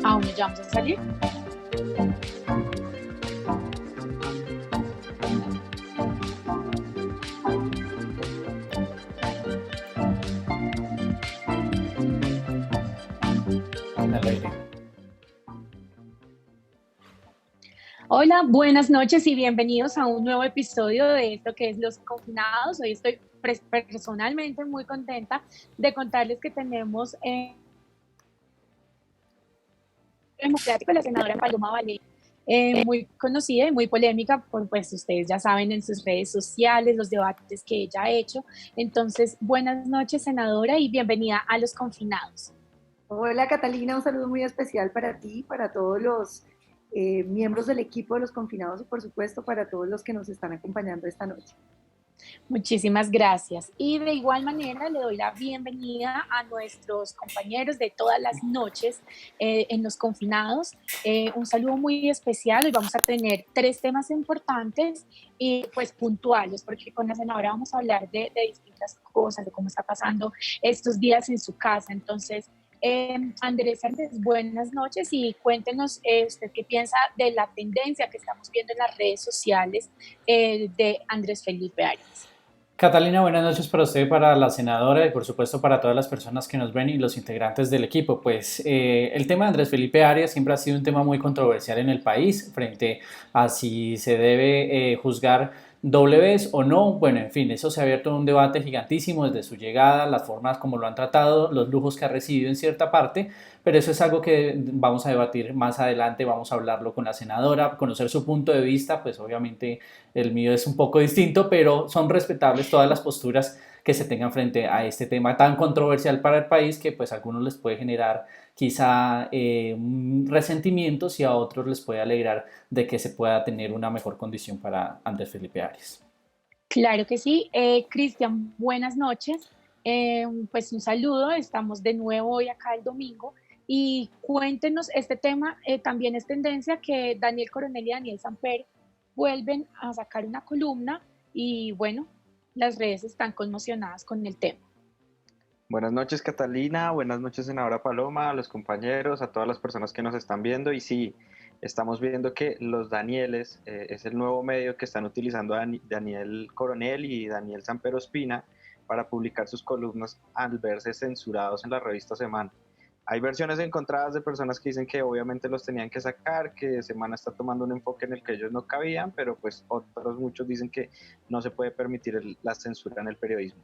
aún no ya vamos a salir. Al aire. Hola, buenas noches y bienvenidos a un nuevo episodio de esto que es Los Confinados. Hoy estoy personalmente muy contenta de contarles que tenemos democrático la senadora Paloma Valencia, muy conocida y muy polémica, pues ustedes ya saben en sus redes sociales los debates que ella ha hecho. Entonces, buenas noches, senadora, y bienvenida a Los Confinados. Hola Catalina, un saludo muy especial para ti, para todos los miembros del equipo de los confinados y por supuesto para todos los que nos están acompañando esta noche. Muchísimas gracias. Y de igual manera le doy la bienvenida a nuestros compañeros de todas las noches en Los Confinados. Un saludo muy especial. Hoy vamos a tener 3 temas importantes y pues puntuales, porque con la senadora vamos a hablar de distintas cosas, de cómo está pasando estos días en su casa. Entonces, Andrés, buenas noches y cuéntenos usted qué piensa de la tendencia que estamos viendo en las redes sociales de Andrés Felipe Arias. Catalina, buenas noches para usted, para la senadora y por supuesto para todas las personas que nos ven y los integrantes del equipo. Pues el tema de Andrés Felipe Arias siempre ha sido un tema muy controversial en el país frente a si se debe juzgar doble vez o no. Bueno, en fin, eso se ha abierto un debate gigantísimo desde su llegada, las formas como lo han tratado, los lujos que ha recibido en cierta parte, pero eso es algo que vamos a debatir más adelante, vamos a hablarlo con la senadora, conocer su punto de vista, pues obviamente el mío es un poco distinto, pero son respetables todas las posturas que se tengan frente a este tema tan controversial para el país que pues a algunos les puede generar quizá resentimientos y a otros les puede alegrar de que se pueda tener una mejor condición para Andrés Felipe Arias. Claro que sí. Cristian, buenas noches. Pues un saludo, estamos de nuevo hoy acá el domingo y cuéntenos este tema, también es tendencia que Daniel Coronel y Daniel Samper vuelven a sacar una columna y bueno, las redes están conmocionadas con el tema. Buenas noches Catalina, buenas noches senadora Paloma, a los compañeros, a todas las personas que nos están viendo y sí, estamos viendo que los Danieles es el nuevo medio que están utilizando Daniel Coronel y Daniel Samper Ospina para publicar sus columnas al verse censurados en la revista Semana. Hay versiones encontradas de personas que dicen que obviamente los tenían que sacar, que Semana está tomando un enfoque en el que ellos no cabían, pero pues otros muchos dicen que no se puede permitir la censura en el periodismo.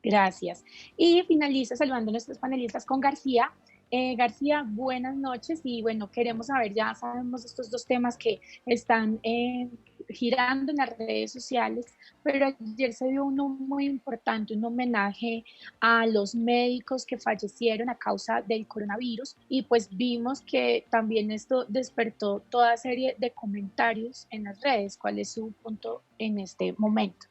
Gracias. Y finaliza saludando a nuestros panelistas con García. García, buenas noches y bueno, queremos saber, ya sabemos estos 2 temas que están girando en las redes sociales, pero ayer se dio uno muy importante, un homenaje a los médicos que fallecieron a causa del coronavirus y pues vimos que también esto despertó toda serie de comentarios en las redes. ¿Cuál es su punto en este momento?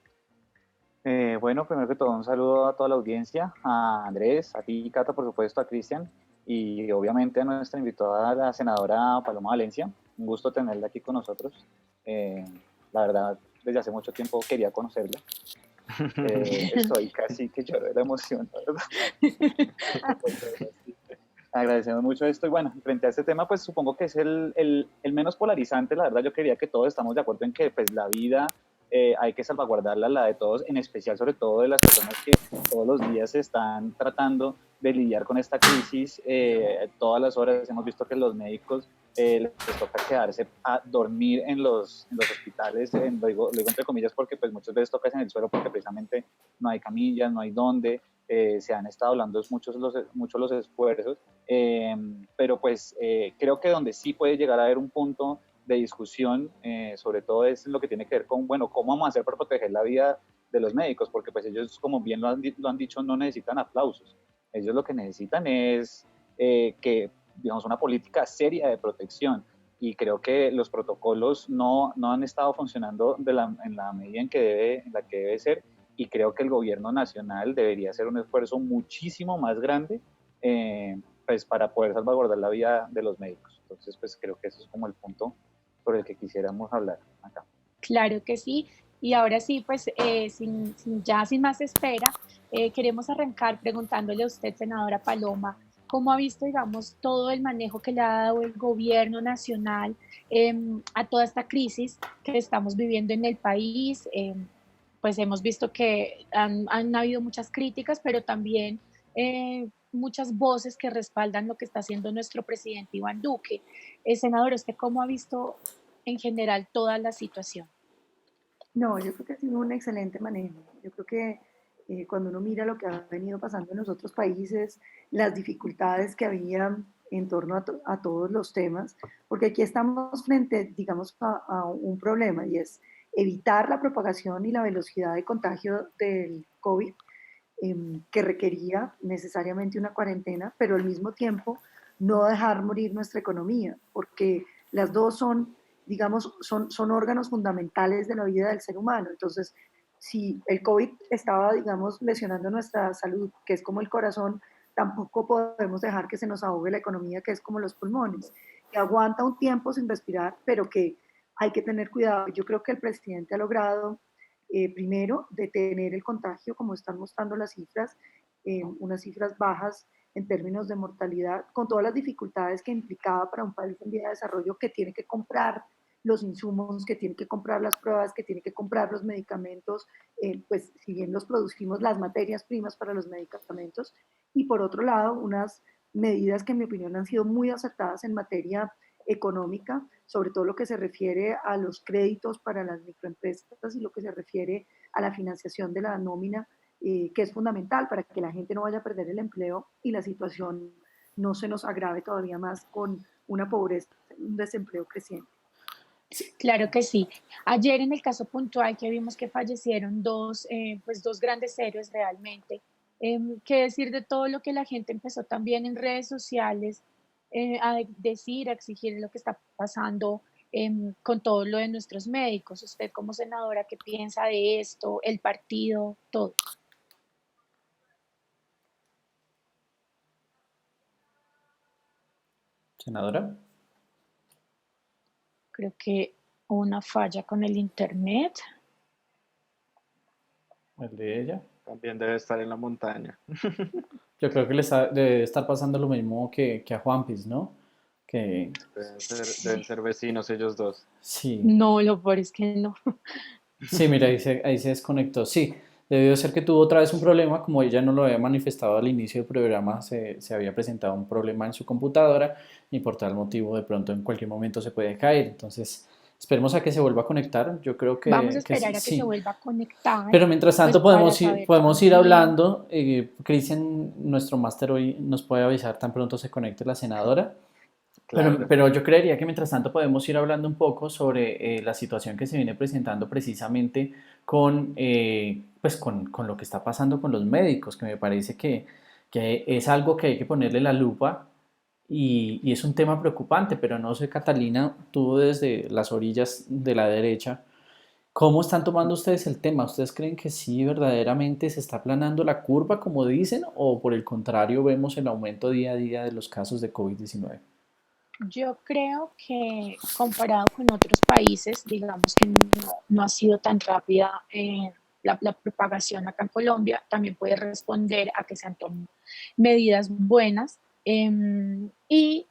Bueno, primero que todo, un saludo a toda la audiencia, a Andrés, a ti, Cata, por supuesto, a Cristian, y obviamente a nuestra invitada, la senadora Paloma Valencia. Un gusto tenerla aquí con nosotros. La verdad, desde hace mucho tiempo quería conocerla. Estoy casi que lloro de la emoción, la verdad. Agradecemos mucho esto y bueno, frente a este tema, pues supongo que es el menos polarizante. La verdad, yo creía que todos estamos de acuerdo en que pues la vida hay que salvaguardarla, la de todos, en especial sobre todo de las personas que todos los días están tratando de lidiar con esta crisis. Todas las horas hemos visto que los médicos les toca quedarse a dormir en los hospitales, lo digo entre comillas porque pues muchas veces toca en el suelo porque precisamente no hay camillas, no hay dónde. Se han estado hablando muchos los esfuerzos, pero pues creo que donde sí puede llegar a haber un punto de discusión, sobre todo es lo que tiene que ver con, bueno, cómo vamos a hacer para proteger la vida de los médicos, porque pues ellos, como bien lo han dicho, no necesitan aplausos. Ellos lo que necesitan es que, digamos, una política seria de protección, y creo que los protocolos no han estado funcionando en la medida en la que debe ser, y creo que el gobierno nacional debería hacer un esfuerzo muchísimo más grande pues para poder salvaguardar la vida de los médicos. Entonces, pues creo que eso es como el punto sobre el que quisiéramos hablar acá. Claro que sí. Y ahora sí, pues sin más espera, queremos arrancar preguntándole a usted, senadora Paloma, cómo ha visto, digamos, todo el manejo que le ha dado el gobierno nacional a toda esta crisis que estamos viviendo en el país. Pues hemos visto que han habido muchas críticas, pero también muchas voces que respaldan lo que está haciendo nuestro presidente Iván Duque. Senador, ¿usted cómo ha visto en general toda la situación? No, yo creo que ha sido un excelente manejo. Yo creo que cuando uno mira lo que ha venido pasando en los otros países, las dificultades que había en torno a todos los temas, porque aquí estamos frente, digamos, a un problema y es evitar la propagación y la velocidad de contagio del COVID, que requería necesariamente una cuarentena, pero al mismo tiempo no dejar morir nuestra economía, porque las dos son, digamos, son órganos fundamentales de la vida del ser humano. Entonces, si el COVID estaba, digamos, lesionando nuestra salud, que es como el corazón, tampoco podemos dejar que se nos ahogue la economía, que es como los pulmones, que aguanta un tiempo sin respirar, pero que hay que tener cuidado. Yo creo que el presidente ha logrado, primero, detener el contagio, como están mostrando las cifras, unas cifras bajas en términos de mortalidad, con todas las dificultades que implicaba para un país en vía de desarrollo que tiene que comprar los insumos, que tiene que comprar las pruebas, que tiene que comprar los medicamentos, pues si bien los producimos, las materias primas para los medicamentos, y por otro lado, unas medidas que en mi opinión han sido muy acertadas en materia económica, sobre todo lo que se refiere a los créditos para las microempresas y lo que se refiere a la financiación de la nómina, que es fundamental para que la gente no vaya a perder el empleo y la situación no se nos agrave todavía más con una pobreza, un desempleo creciente. Claro que sí. Ayer en el caso puntual que vimos que fallecieron pues dos grandes héroes realmente, qué decir de todo lo que la gente empezó también en redes sociales a decir, a exigir lo que está pasando con todo lo de nuestros médicos. Usted como senadora, ¿qué piensa de esto? El partido, todo. Senadora, Creo que hubo una falla con el internet. el de ella. También debe estar en la montaña. Yo creo que debe estar pasando lo mismo que a Juanpis, ¿no? Que Deben ser vecinos ellos dos. sí, No, lo peor es que no. sí, mira, ahí se desconectó. Sí, debió ser que tuvo otra vez un problema, como ella no lo había manifestado al inicio del programa, se había presentado un problema en su computadora y por tal motivo de pronto en cualquier momento se puede caer. Entonces, esperemos a que se vuelva a conectar. Yo creo Vamos a que sí, esperar a que se sí. vuelva a conectar, Pero mientras pues tanto para saber podemos ir también. hablando. Cristian, nuestro máster hoy, nos puede avisar tan pronto se conecte la senadora. Claro. Pero yo creería que mientras tanto podemos ir hablando un poco sobre la situación que se viene presentando precisamente pues con lo que está pasando con los médicos, que me parece que es algo que hay que ponerle la lupa y es un tema preocupante, pero no sé, Catalina, tú desde las orillas de la derecha, ¿cómo están tomando ustedes el tema? ¿Ustedes creen que sí verdaderamente se está aplanando la curva, como dicen, o por el contrario vemos el aumento día a día de los casos de COVID-19? Yo creo que comparado con otros países, digamos que no ha sido tan rápida la propagación acá en Colombia. También puede responder a que se han tomado medidas buenas. Y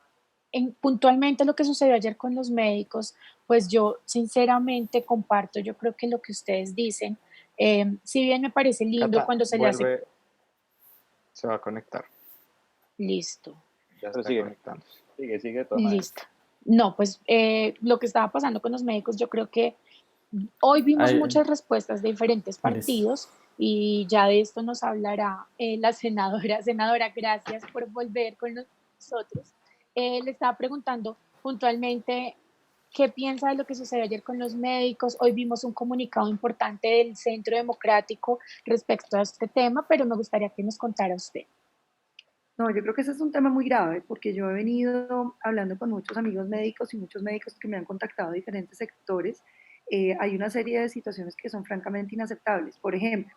puntualmente lo que sucedió ayer con los médicos, pues yo sinceramente comparto, yo creo que lo que ustedes dicen, si bien me parece lindo Cata, cuando se le hace vuelve, se va a conectar. listo. Ya Pero está sigue, conectando. sigue de todas maneras. Listo. No, pues lo que estaba pasando con los médicos, yo creo que hoy vimos Ay, muchas respuestas de diferentes listo. partidos y ya de esto nos hablará la senadora. Senadora, gracias por volver con nosotros. Le estaba preguntando puntualmente qué piensa de lo que sucedió ayer con los médicos. Hoy vimos un comunicado importante del Centro Democrático respecto a este tema, pero me gustaría que nos contara usted. No, yo creo que ese es un tema muy grave porque yo he venido hablando con muchos amigos médicos y muchos médicos que me han contactado de diferentes sectores. Hay una serie de situaciones que son francamente inaceptables. Por ejemplo,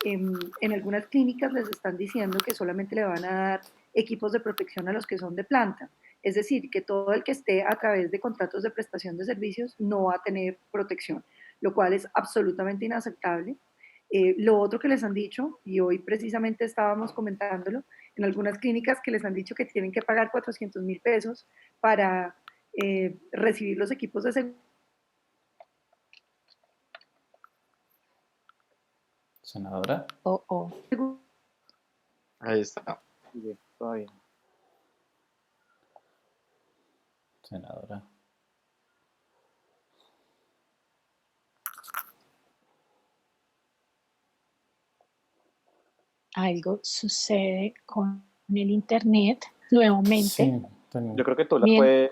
en algunas clínicas les están diciendo que solamente le van a dar equipos de protección a los que son de planta. Es decir, que todo el que esté a través de contratos de prestación de servicios no va a tener protección, lo cual es absolutamente inaceptable. Lo otro que les han dicho, y hoy precisamente estábamos comentándolo, en algunas clínicas que les han dicho que tienen que pagar 400.000 pesos para recibir los equipos de seguridad. Senadora. Ahí está. Sí, todavía. Senadora. Algo sucede con el internet nuevamente. Sí, Yo creo que tú la puedes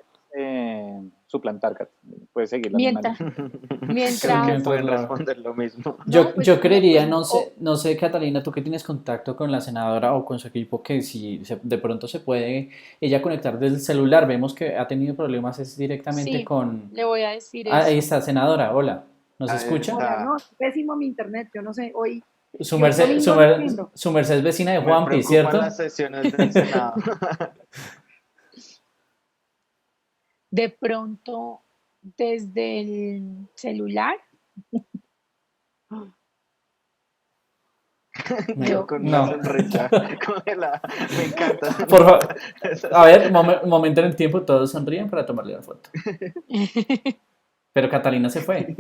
suplantar, Kat. Puedes seguir la misma Mientras, línea. Creo que mientras, pueden responder lo mismo. Yo, pues, yo creería, pues, no sé, Catalina, tú que tienes contacto con la senadora o con su equipo, que si de pronto se puede ella conectar desde el celular. Vemos que ha tenido problemas es directamente sí, con... le voy a decir Ah, ahí eso. está, senadora, hola, ¿nos Ahí escucha? Hola, está. no, es pésimo mi internet, yo no sé, hoy, Su yo el merced, domingo no entiendo. su merced es vecina de Me Juanpi, preocupan ¿cierto? las sesiones del Senado. De pronto, desde el celular, Yo yo, con una No, sonrisa congelada. Me encanta. por favor, a ver, momento en el tiempo, todos sonríen para tomarle la foto. Pero Catalina se fue.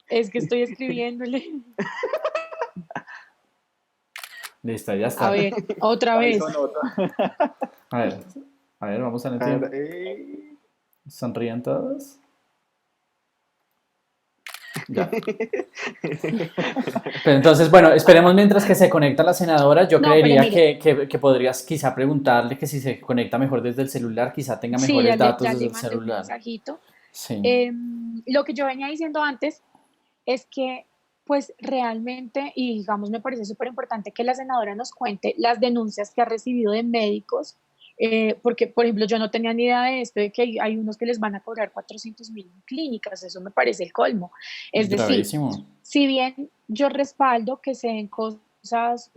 es que estoy escribiéndole. Listo, ya A está. ver, otra Ahí vez. son otros. A ver, vamos al A tiempo. ver, ¿Sonríen todos? Ya. Pero entonces, bueno, esperemos mientras que se conecta la senadora. Yo No, pero creería mire, que podrías quizá preguntarle que si se conecta mejor desde el celular, quizá tenga sí, mejores datos ya desde le el mandé un celular. mensajito. Sí, Lo que yo venía diciendo antes es que, pues realmente, y digamos, me parece súper importante que la senadora nos cuente las denuncias que ha recibido de médicos, porque, por ejemplo, yo no tenía ni idea de esto, de que hay unos que les van a cobrar 400.000 en clínicas, eso me parece el colmo. Es decir, gravísimo. si bien yo respaldo que se den cosas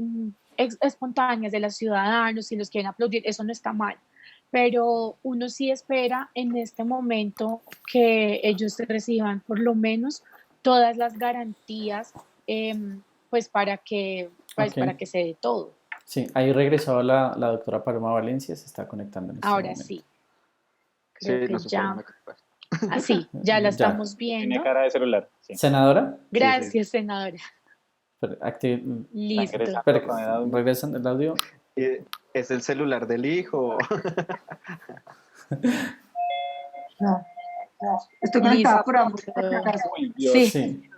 espontáneas de los ciudadanos, si los quieren aplaudir, eso no está mal, pero uno sí espera en este momento que ellos reciban por lo menos todas las garantías, pues Ok. para que se dé todo. Sí, ahí regresó la doctora Paloma Valencia, se está conectando en este Ahora momento. sí, sí, creo que no se puede ya, conectar. así, ya la Ya. estamos Tiene viendo. cara de celular, sí. Senadora, Sí, sí. Gracias, senadora. Está Listo. ingresando con el audio. regresan el audio. Y es el celular del hijo. No, no, estoy conectada por ambos, por si Listo. acaso. Uy, Dios. Sí, Sí,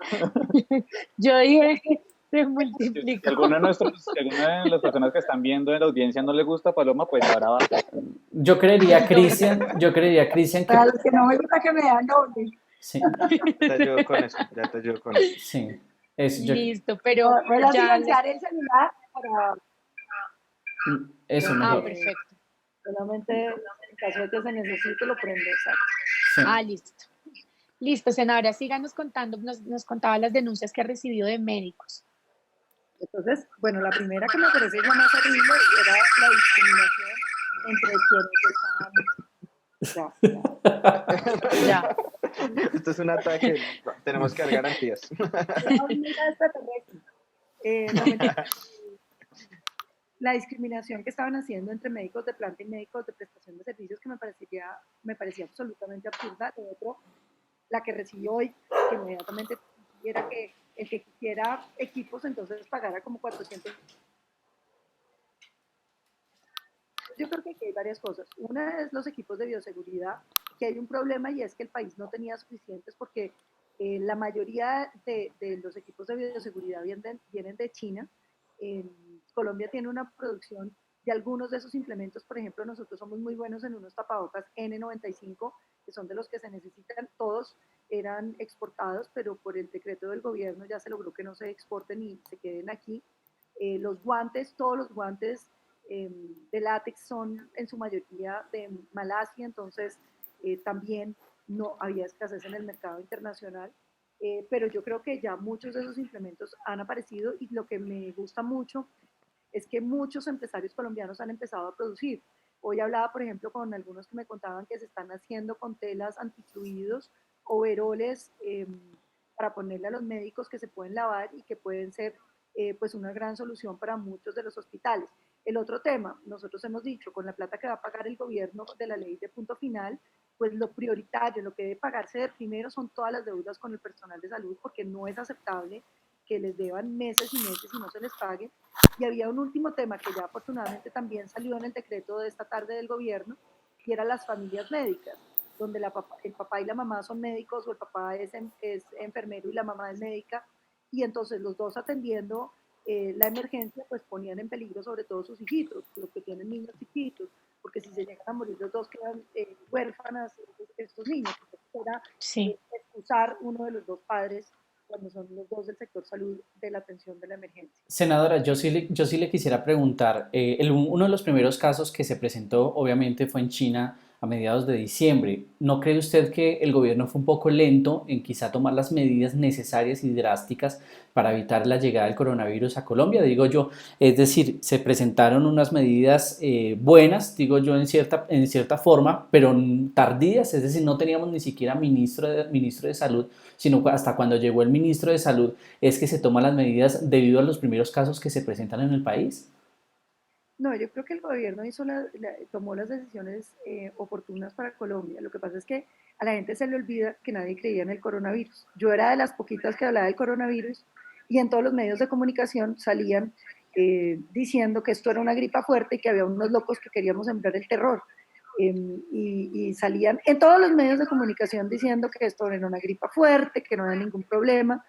yo dije, se Si multiplicó. alguna de las personas que están viendo en la audiencia no le gusta Paloma, pues ahora va. yo creería, Cristian, que Para los que no me gusta que me dan doble. sí, Te ayudo con eso, ya te ayudo con eso. sí, es, yo, Listo, pero Voy a ya silenciar el celular para eso mejor. perfecto. solamente en caso de que se necesite lo prendo. Exacto. Sí. Listo. Listo, senadora, síganos contando, nos contaba las denuncias que ha recibido de médicos. Entonces, bueno, la primera que me parece la más horrible era la discriminación entre quienes estaban. Ya. Esto es un ataque, tenemos que dar garantías. No, mentira. La discriminación que estaban haciendo entre médicos de planta y médicos de prestación de servicios que me parecía absolutamente absurda. De otro, la que recibí hoy, que inmediatamente era que el que quisiera equipos entonces pagara como 400. Yo creo que aquí hay varias cosas. Una es los equipos de bioseguridad, que hay un problema y es que el país no tenía suficientes porque la mayoría de los equipos de bioseguridad vienen de China. Colombia tiene una producción de algunos de esos implementos. Por ejemplo, nosotros somos muy buenos en unos tapabocas N95, que son de los que se necesitan. Todos eran exportados, pero por el decreto del gobierno ya se logró que no se exporten y se queden aquí. Los guantes, todos los guantes de látex son en su mayoría de Malasia, entonces también no había escasez en el mercado internacional. Pero yo creo que ya muchos de esos implementos han aparecido y lo que me gusta mucho es que muchos empresarios colombianos han empezado a producir. Hoy hablaba, por ejemplo, con algunos que me contaban que se están haciendo con telas antifluidos, overoles para ponerle a los médicos que se pueden lavar y que pueden ser pues una gran solución para muchos de los hospitales. El otro tema, nosotros hemos dicho, con la plata que va a pagar el gobierno de la ley de punto final, pues lo prioritario, lo que debe pagarse de primero son todas las deudas con el personal de salud, porque no es aceptable que les deban meses y meses y no se les pague. Y había un último tema que ya afortunadamente también salió en el decreto de esta tarde del gobierno, y era las familias médicas, donde el papá y la mamá son médicos, o el papá es enfermero y la mamá es médica, y entonces los dos atendiendo la emergencia, pues ponían en peligro sobre todo sus hijitos, los que tienen niños chiquitos, porque si se llegan a morir los dos quedan huérfanas estos niños. Entonces era Sí. excusar uno de los dos padres cuando son los dos del sector salud de la atención de la emergencia. Senadora, yo sí le quisiera preguntar, uno de los primeros casos que se presentó obviamente fue en China a mediados de diciembre. ¿No cree usted que el gobierno fue un poco lento en quizá tomar las medidas necesarias y drásticas para evitar la llegada del coronavirus a Colombia? Digo yo, es decir, se presentaron unas medidas buenas, digo yo, en cierta forma, pero tardías, es decir, no teníamos ni siquiera ministro de salud, sino hasta cuando llegó el ministro de salud es que se toman las medidas debido a los primeros casos que se presentan en el país. No, yo creo que el gobierno tomó las decisiones oportunas para Colombia. Lo que pasa es que a la gente se le olvida que nadie creía en el coronavirus. Yo era de las poquitas que hablaba del coronavirus y en todos los medios de comunicación salían diciendo que esto era una gripa fuerte y que había unos locos que queríamos sembrar el terror. Y salían en todos los medios de comunicación diciendo que esto era una gripa fuerte, que no había ningún problema.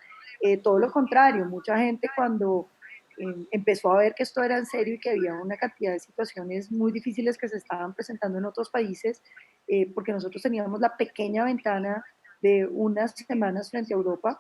Todo lo contrario, mucha gente cuando empezó a ver que esto era en serio y que había una cantidad de situaciones muy difíciles que se estaban presentando en otros países, porque nosotros teníamos la pequeña ventana de unas semanas frente a Europa,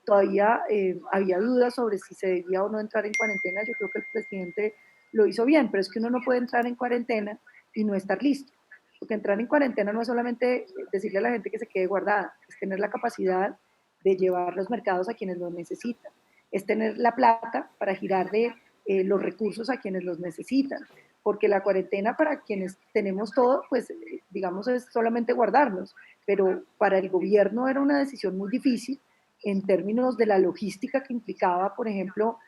todavía había dudas sobre si se debía o no entrar en cuarentena. Yo creo que el presidente lo hizo bien, pero es que uno no puede entrar en cuarentena y no estar listo, porque entrar en cuarentena no es solamente decirle a la gente que se quede guardada, es tener la capacidad de llevar los mercados a quienes lo necesitan, es tener la plata para girarle los recursos a quienes los necesitan, porque la cuarentena para quienes tenemos todo, pues digamos es solamente guardarnos, pero para el gobierno era una decisión muy difícil en términos de la logística que implicaba, por ejemplo,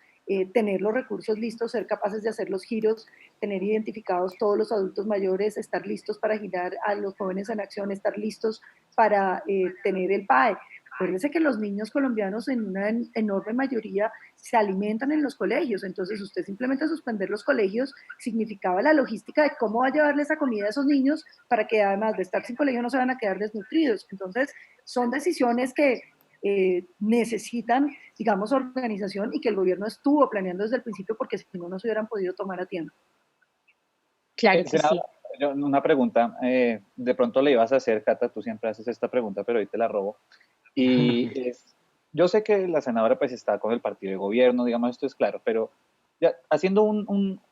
tener los recursos listos, ser capaces de hacer los giros, tener identificados todos los adultos mayores, estar listos para girar a los jóvenes en acción, estar listos para tener el PAE. Acuérdense que los niños colombianos en una enorme mayoría se alimentan en los colegios, entonces usted simplemente suspender los colegios significaba la logística de cómo va a llevarle esa comida a esos niños para que además de estar sin colegio no se van a quedar desnutridos. Entonces son decisiones que necesitan, digamos, organización y que el gobierno estuvo planeando desde el principio porque si no, no se hubieran podido tomar a tiempo. Claro que sí. Una pregunta, de pronto le ibas a hacer, Cata, tú siempre haces esta pregunta, pero hoy te la robo. Y yo sé que la senadora pues está con el partido de gobierno, digamos, esto es claro, pero ya, haciendo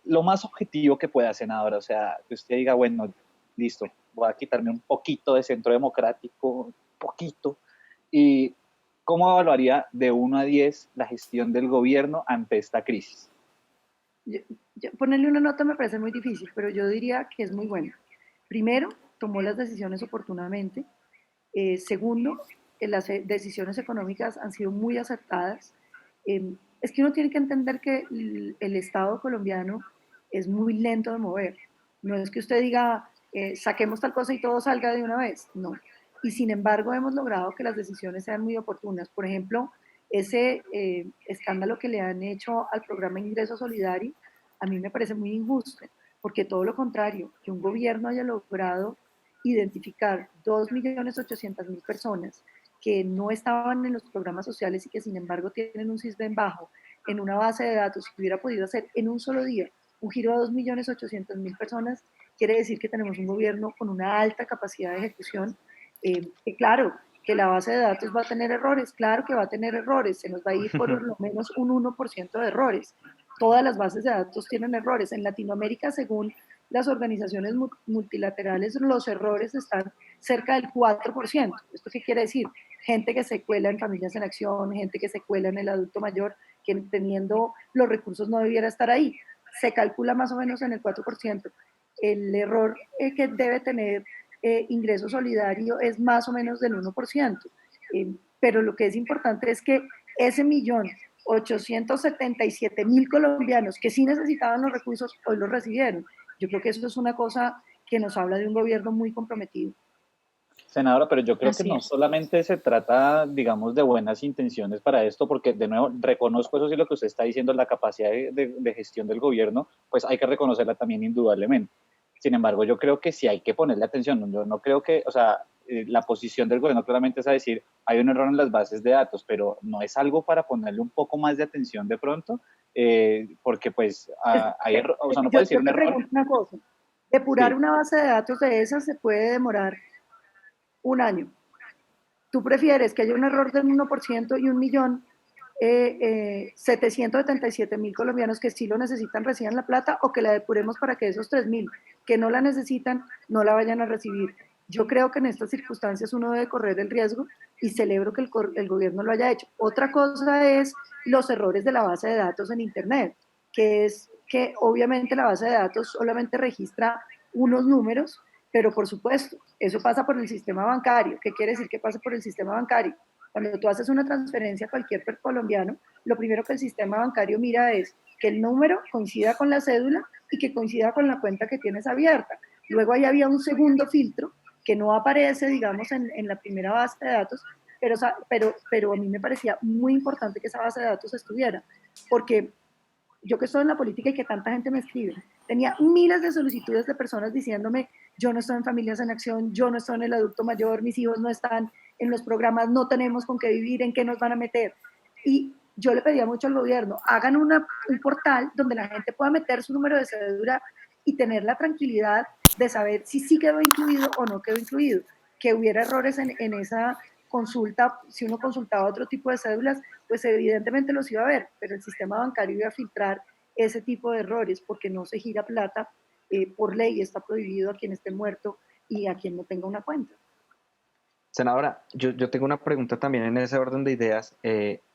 lo más objetivo que pueda, senadora, o sea, que usted diga, bueno, listo, voy a quitarme un poquito de centro democrático, un poquito, y ¿cómo evaluaría de 1 a 10 la gestión del gobierno ante esta crisis? Ponerle una nota me parece muy difícil, pero yo diría que es muy buena. Primero, tomó las decisiones oportunamente. Segundo, las decisiones económicas han sido muy acertadas. Es que uno tiene que entender que el Estado colombiano es muy lento de mover. No es que usted diga, saquemos tal cosa y todo salga de una vez. No. Y sin embargo, hemos logrado que las decisiones sean muy oportunas. Por ejemplo, ese escándalo que le han hecho al programa Ingreso Solidario, a mí me parece muy injusto, porque todo lo contrario, que un gobierno haya logrado identificar 2.800.000 personas que no estaban en los programas sociales y que sin embargo tienen un CISBEN bajo en una base de datos, si hubiera podido hacer en un solo día un giro a 2.800.000 personas, quiere decir que tenemos un gobierno con una alta capacidad de ejecución, que claro, que la base de datos va a tener errores, claro que va a tener errores, se nos va a ir por lo menos un 1% de errores. Todas las bases de datos tienen errores. En Latinoamérica, según las organizaciones multilaterales, los errores están cerca del 4%. ¿Esto qué quiere decir? Gente que se cuela en Familias en Acción, gente que se cuela en el adulto mayor, que teniendo los recursos no debiera estar ahí. Se calcula más o menos en el 4%. El error que debe tener ingreso solidario es más o menos del 1%. Pero lo que es importante es que ese 1.800.000 877.000 colombianos que sí necesitaban los recursos, hoy los recibieron. Yo creo que eso es una cosa que nos habla de un gobierno muy comprometido. Senadora, pero yo creo que Así no es. solamente se trata, digamos, de buenas intenciones para esto, porque de nuevo reconozco eso sí lo que usted está diciendo, la capacidad de gestión del gobierno, pues hay que reconocerla también indudablemente. Sin embargo, yo creo que sí hay que ponerle atención. Yo no creo que, o sea, la posición del gobierno claramente es a decir, hay un error en las bases de datos, pero no es algo para ponerle un poco más de atención de pronto, porque pues o sea, no puede decir Yo un te error. pregunto una cosa, depurar Sí. una base de datos de esas se puede demorar un año. ¿Tú prefieres que haya un error del 1% y 1.777.000 colombianos que sí lo necesitan reciban la plata, o que la depuremos para que esos 3.000 que no la necesitan no la vayan a recibir? Yo creo que en estas circunstancias uno debe correr el riesgo y celebro que el gobierno lo haya hecho. Otra cosa es los errores de la base de datos en Internet, que es que obviamente la base de datos solamente registra unos números, pero por supuesto, eso pasa por el sistema bancario. ¿Qué quiere decir que pase por el sistema bancario? Cuando tú haces una transferencia a cualquier colombiano, lo primero que el sistema bancario mira es que el número coincida con la cédula y que coincida con la cuenta que tienes abierta. Luego ahí había un segundo filtro que no aparece, digamos, en la primera base de datos, pero a mí me parecía muy importante que esa base de datos estuviera, porque yo que estoy en la política y que tanta gente me escribe, tenía miles de solicitudes de personas diciéndome, yo no estoy en Familias en Acción, yo no estoy en el adulto mayor, mis hijos no están en los programas, no tenemos con qué vivir, ¿en qué nos van a meter? Y yo le pedía mucho al gobierno, hagan un portal donde la gente pueda meter su número de cédula y tener la tranquilidad de saber si sí quedó incluido o no quedó incluido, que hubiera errores en esa consulta. Si uno consultaba otro tipo de cédulas, pues evidentemente los iba a ver, pero el sistema bancario iba a filtrar ese tipo de errores porque no se gira plata. Por ley está prohibido a quien esté muerto y a quien no tenga una cuenta. Senadora, yo tengo una pregunta también en ese orden de ideas.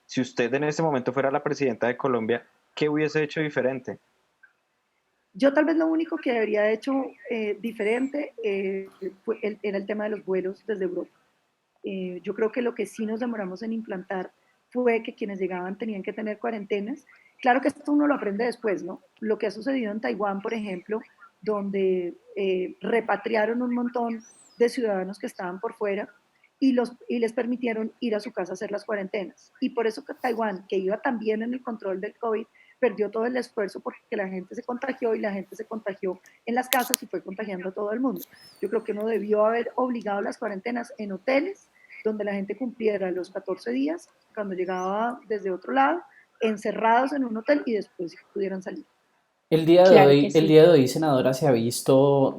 Si usted en ese momento fuera la presidenta de Colombia, ¿qué hubiese hecho diferente? Yo tal vez lo único que habría hecho diferente era el tema de los vuelos desde Europa. Yo creo que lo que sí nos demoramos en implantar fue que quienes llegaban tenían que tener cuarentenas. Claro que esto uno lo aprende después, ¿no? Lo que ha sucedido en Taiwán, por ejemplo, donde repatriaron un montón de ciudadanos que estaban por fuera y les permitieron ir a su casa a hacer las cuarentenas. Y por eso que Taiwán, que iba también en el control del COVID, perdió todo el esfuerzo porque la gente se contagió y la gente se contagió en las casas y fue contagiando a todo el mundo. Yo creo que uno debió haber obligado las cuarentenas en hoteles donde la gente cumpliera los 14 días cuando llegaba desde otro lado, encerrados en un hotel y después pudieran salir. Claro que El sí. día de hoy, senadora, se ha visto,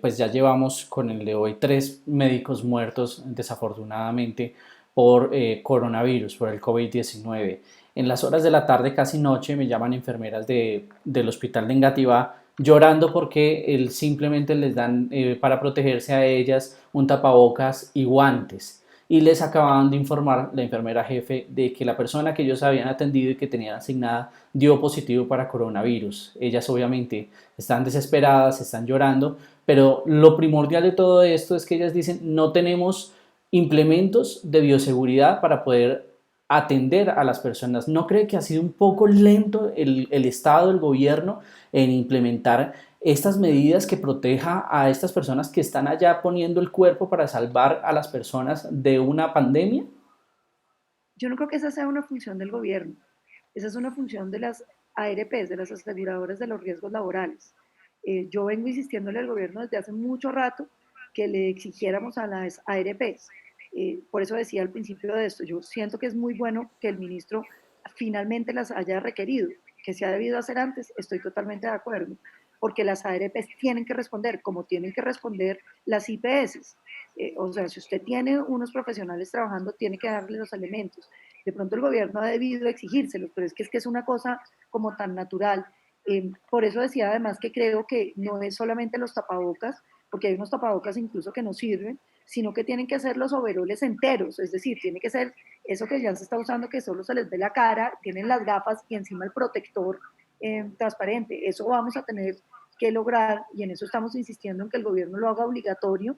pues ya llevamos con el de hoy 3 médicos muertos, desafortunadamente, por coronavirus, por el COVID-19. En las horas de la tarde, casi noche, me llaman enfermeras del hospital de Engativá llorando porque simplemente les dan para protegerse a ellas un tapabocas y guantes. Y les acababan de informar la enfermera jefe de que la persona que ellos habían atendido y que tenían asignada dio positivo para coronavirus. Ellas obviamente están desesperadas, están llorando, pero lo primordial de todo esto es que ellas dicen no tenemos implementos de bioseguridad para poder atender a las personas. ¿No cree que ha sido un poco lento el Estado, el gobierno, en implementar estas medidas que proteja a estas personas que están allá poniendo el cuerpo para salvar a las personas de una pandemia? Yo no creo que esa sea una función del gobierno. Esa es una función de las ARPs, de las aseguradoras de los riesgos laborales. Yo vengo insistiéndole al gobierno desde hace mucho rato que le exigiéramos a las ARPs. Por eso decía al principio de esto, yo siento que es muy bueno que el ministro finalmente las haya requerido, que se ha debido hacer antes, estoy totalmente de acuerdo, porque las ARPs tienen que responder como tienen que responder las IPS. O sea, si usted tiene unos profesionales trabajando, tiene que darle los elementos. De pronto el gobierno ha debido exigírselos, pero es que es una cosa como tan natural. Por eso decía además que creo que no es solamente los tapabocas, porque hay unos tapabocas incluso que no sirven, sino que tienen que ser los overoles enteros, es decir, tiene que ser eso que ya se está usando, que solo se les ve la cara, tienen las gafas y encima el protector transparente. Eso vamos a tener que lograr y en eso estamos insistiendo en que el gobierno lo haga obligatorio,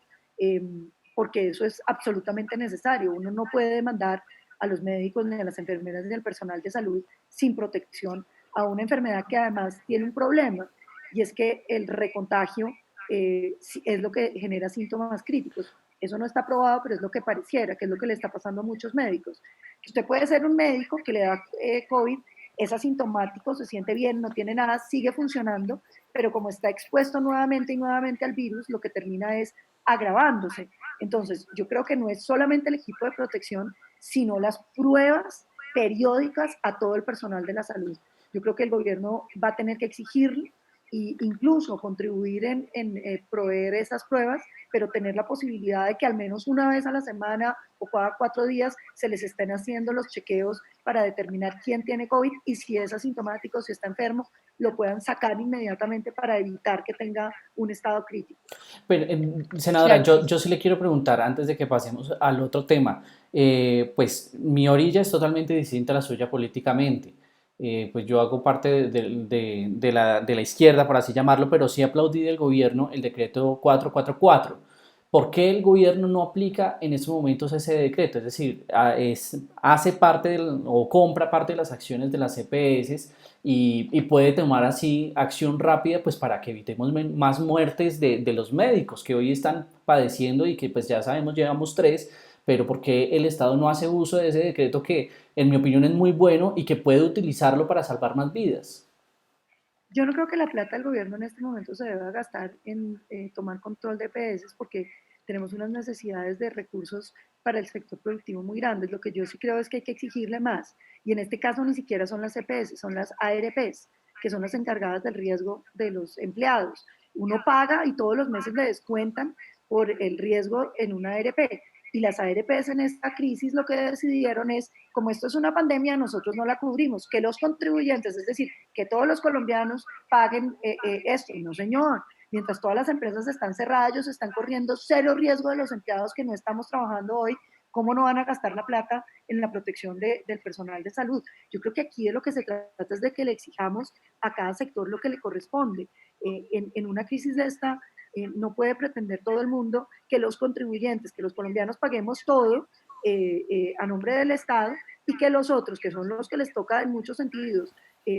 porque eso es absolutamente necesario. Uno no puede demandar a los médicos, ni a las enfermeras, ni al personal de salud sin protección a una enfermedad que además tiene un problema, y es que el recontagio es lo que genera síntomas críticos. Eso no está probado, pero es lo que pareciera, que es lo que le está pasando a muchos médicos. Usted puede ser un médico que le da COVID, es asintomático, se siente bien, no tiene nada, sigue funcionando, pero como está expuesto nuevamente y nuevamente al virus, lo que termina es agravándose. Entonces, yo creo que no es solamente el equipo de protección, sino las pruebas periódicas a todo el personal de la salud. Yo creo que el gobierno va a tener que exigirlo e incluso contribuir en proveer esas pruebas, pero tener la posibilidad de que al menos una vez a la semana o cada 4 días se les estén haciendo los chequeos para determinar quién tiene COVID y si es asintomático, si está enfermo, lo puedan sacar inmediatamente para evitar que tenga un estado crítico. Pero, senadora, Claro que yo sí le quiero preguntar antes de que pasemos al otro tema. Pues mi orilla es totalmente distinta a la suya políticamente. Pues yo hago parte de la izquierda, por así llamarlo, pero sí aplaudí del gobierno el decreto 444. ¿Por qué el gobierno no aplica en estos momentos ese decreto? Es decir, hace parte o compra parte de las acciones de las EPS y puede tomar así acción rápida pues para que evitemos más muertes de los médicos que hoy están padeciendo y que pues ya sabemos llevamos 3, pero porque el Estado no hace uso de ese decreto que en mi opinión es muy bueno y que puede utilizarlo para salvar más vidas. Yo no creo que la plata del gobierno en este momento se deba gastar en tomar control de EPS porque tenemos unas necesidades de recursos para el sector productivo muy grandes. Lo que yo sí creo es que hay que exigirle más. Y en este caso ni siquiera son las EPS, son las ARPs, que son las encargadas del riesgo de los empleados. Uno paga y todos los meses le descuentan por el riesgo en una ARP. Y las ARPs en esta crisis lo que decidieron es, como esto es una pandemia, nosotros no la cubrimos, que los contribuyentes, es decir, que todos los colombianos paguen esto. No, señor. Mientras todas las empresas están cerradas, ellos están corriendo cero riesgo de los empleados que no estamos trabajando hoy. ¿Cómo no van a gastar la plata en la protección del personal de salud? Yo creo que aquí de lo que se trata es de que le exijamos a cada sector lo que le corresponde. En una crisis de esta, no puede pretender todo el mundo que los contribuyentes, que los colombianos paguemos todo a nombre del Estado y que los otros, que son los que les toca en muchos sentidos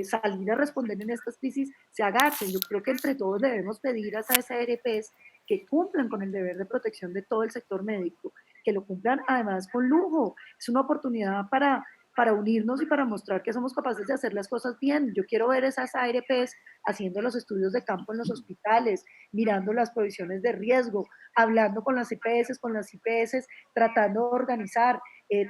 salir a responder en estas crisis, se agachen. Yo creo que entre todos debemos pedir a esas ARPs que cumplan con el deber de protección de todo el sector médico, que lo cumplan además con lujo. Es una oportunidad para unirnos y para mostrar que somos capaces de hacer las cosas bien. Yo quiero ver esas ARPs haciendo los estudios de campo en los hospitales, mirando las provisiones de riesgo, hablando con las EPS, con las IPS, tratando de organizar,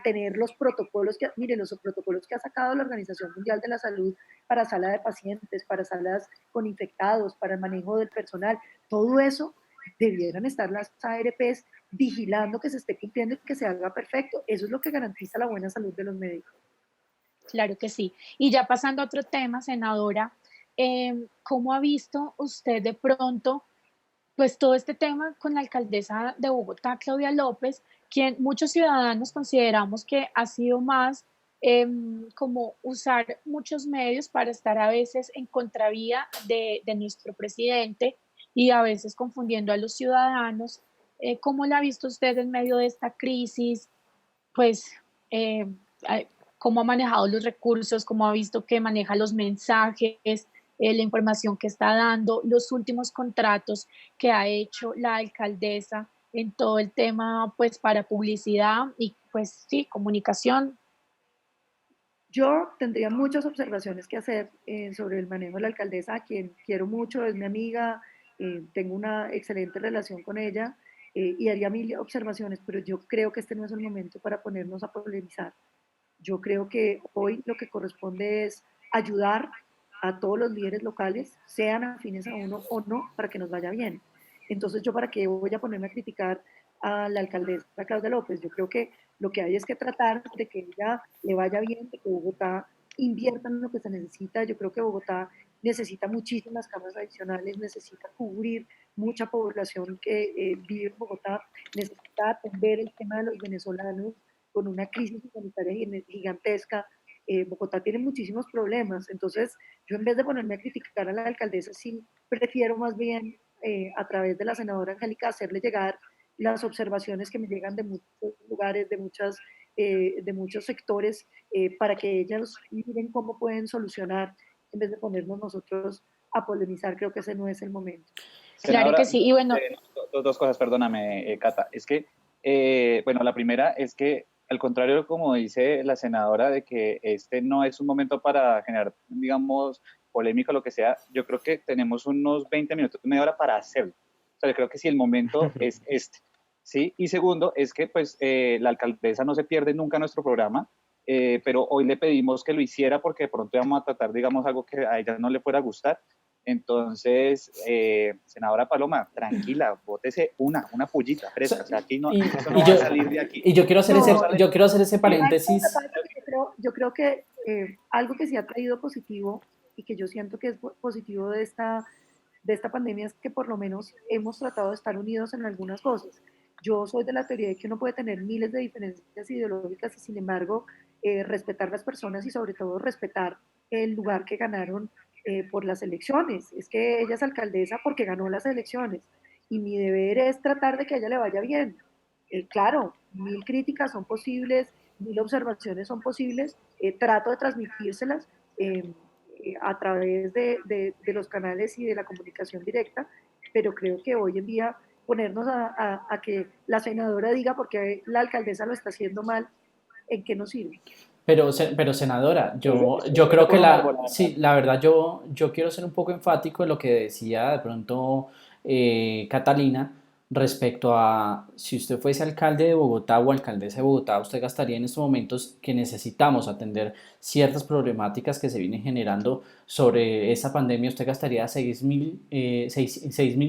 tener los protocolos que, miren, los protocolos que ha sacado la Organización Mundial de la Salud para sala de pacientes, para salas con infectados, para el manejo del personal, todo eso debieran estar las ARPs vigilando que se esté cumpliendo y que se haga perfecto. Eso es lo que garantiza la buena salud de los médicos. Claro que sí. Y ya pasando a otro tema, senadora, ¿cómo ha visto usted de pronto pues todo este tema con la alcaldesa de Bogotá, Claudia López, quien muchos ciudadanos consideramos que ha sido más como usar muchos medios para estar a veces en contravía de nuestro presidente y a veces confundiendo a los ciudadanos? ¿Cómo la ha visto usted en medio de esta crisis? Pues, eh, cómo ha manejado los recursos, cómo ha visto que maneja los mensajes, la información que está dando, los últimos contratos que ha hecho la alcaldesa en todo el tema, pues, para publicidad y, pues, sí, comunicación. Yo tendría muchas observaciones que hacer sobre el manejo de la alcaldesa, a quien quiero mucho, es mi amiga, tengo una excelente relación con ella y haría mil observaciones, pero yo creo que este no es el momento para ponernos a polemizar. Yo creo que hoy lo que corresponde es ayudar a todos los líderes locales, sean afines a uno o no, para que nos vaya bien. Entonces, ¿yo para qué voy a ponerme a criticar a la alcaldesa Claudia López? Yo creo que lo que hay es que tratar de que ella le vaya bien, de que Bogotá invierta en lo que se necesita. Yo creo que Bogotá necesita muchísimas camas adicionales, necesita cubrir mucha población que vive en Bogotá, necesita atender el tema de los venezolanos con una crisis humanitaria gigantesca. Bogotá tiene muchísimos problemas, entonces yo en vez de ponerme a criticar a la alcaldesa, sí prefiero más bien a través de la senadora Angélica hacerle llegar las observaciones que me llegan de muchos lugares, de muchas de muchos sectores para que ellas miren cómo pueden solucionar en vez de ponernos nosotros a polemizar. Creo que ese no es el momento. Claro Senadora, que sí, y bueno, dos cosas, perdóname, Cata. Es que, bueno, la primera es que, al contrario, como dice la senadora, de que este no es un momento para generar, digamos, polémica o lo que sea, yo creo que tenemos unos 20 minutos, media hora para hacerlo. O sea, yo creo que si el momento es este, ¿sí? Y segundo, es que, pues, la alcaldesa no se pierde nunca nuestro programa, pero hoy le pedimos que lo hiciera porque de pronto íbamos a tratar, digamos, algo que a ella no le fuera a gustar. Entonces, senadora Paloma, tranquila, bótese una pullita fresca. O sea, aquí no, Y, eso y no va yo, a salir de aquí. y yo quiero hacer No, yo quiero hacer ese paréntesis. yo creo que algo que sí ha traído positivo y que yo siento que es positivo de esta pandemia es que por lo menos hemos tratado de estar unidos en algunas cosas. Yo soy de la teoría de que uno puede tener miles de diferencias ideológicas y sin embargo respetar las personas y sobre todo respetar el lugar que ganaron por las elecciones. Es que ella es alcaldesa porque ganó las elecciones y mi deber es tratar de que a ella le vaya bien. Claro, mil críticas son posibles, mil observaciones son posibles, trato de transmitírselas a través de los canales y de la comunicación directa, pero creo que hoy en día ponernos a que la senadora diga porque la alcaldesa lo está haciendo mal, ¿en qué nos sirve? Pero senadora, Eso yo le creo que pone un árbol, la verdad. sí, la verdad yo quiero ser un poco enfático en lo que decía de pronto Catalina respecto a si usted fuese alcalde de Bogotá o alcaldesa de Bogotá, usted gastaría en estos momentos que necesitamos atender ciertas problemáticas que se vienen generando sobre esta pandemia, usted gastaría 6 mil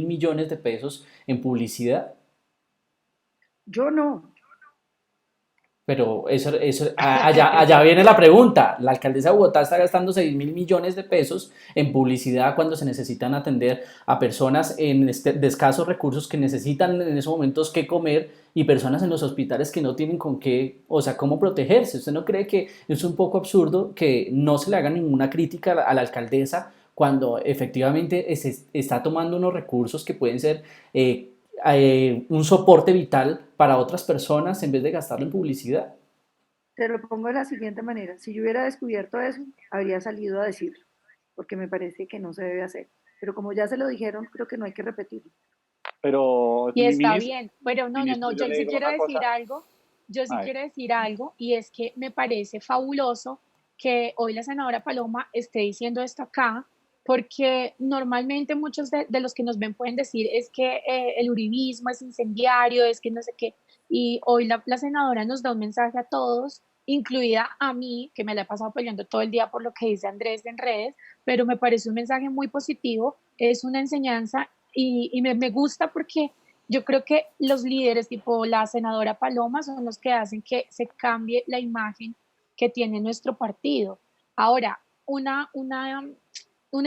millones de pesos en publicidad. Yo no. Pero allá viene la pregunta. La alcaldesa de Bogotá está gastando 6 mil millones de pesos en publicidad cuando se necesitan atender a personas de escasos recursos que necesitan en esos momentos qué comer y personas en los hospitales que no tienen con qué, o sea, cómo protegerse. ¿Usted no cree que es un poco absurdo que no se le haga ninguna crítica a la alcaldesa cuando efectivamente está tomando unos recursos que pueden ser un soporte vital para otras personas en vez de gastarlo en publicidad? Te lo pongo de la siguiente manera. Si yo hubiera descubierto eso, habría salido a decirlo, porque me parece que no se debe hacer. Pero como ya se lo dijeron, creo que no hay que repetirlo. Pero, y está ministro, bien, pero no, yo yo le sí digo quiero una cosa. decir algo, yo sí A ver, quiero decir algo, y es que me parece fabuloso que hoy la senadora Paloma esté diciendo esto acá, porque normalmente muchos de los que nos ven pueden decir es que el uribismo es incendiario, es que no sé qué, y hoy la senadora nos da un mensaje a todos, incluida a mí, que me la he pasado peleando todo el día por lo que dice Andrés en redes, pero me parece un mensaje muy positivo, es una enseñanza y me gusta porque yo creo que los líderes tipo la senadora Paloma son los que hacen que se cambie la imagen que tiene nuestro partido. Ahora, una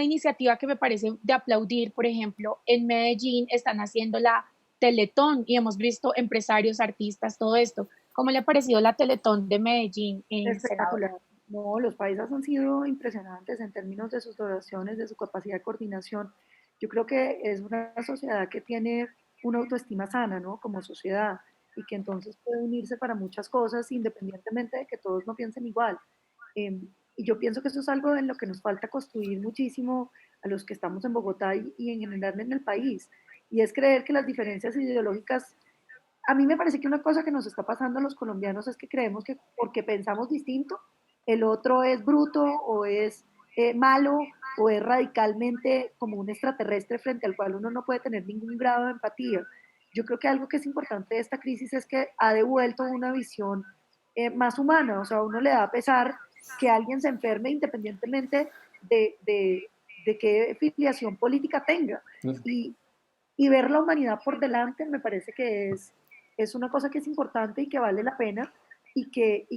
iniciativa que me parece de aplaudir, por ejemplo, en Medellín están haciendo la Teletón y hemos visto empresarios, artistas, todo esto. ¿Cómo le ha parecido la Teletón de Medellín, senadora? Espectacular. No, los países han sido impresionantes en términos de sus donaciones, de su capacidad de coordinación. Yo creo que es una sociedad que tiene una autoestima sana, ¿no? Como sociedad, y que entonces puede unirse para muchas cosas independientemente de que todos no piensen igual. Y yo pienso que eso es algo en lo que nos falta construir muchísimo a los que estamos en Bogotá y en general en el país. Y es creer que las diferencias ideológicas a mí me parece que una cosa que nos está pasando a los colombianos es que creemos que porque pensamos distinto, el otro es bruto o es malo o es radicalmente como un extraterrestre frente al cual uno no puede tener ningún grado de empatía. Yo creo que algo que es importante de esta crisis es que ha devuelto una visión más humana, o sea, a uno le da a pesar que alguien se enferme independientemente de qué filiación política tenga. Y, y ver la humanidad por delante me parece que es una cosa que es importante y que vale la pena y que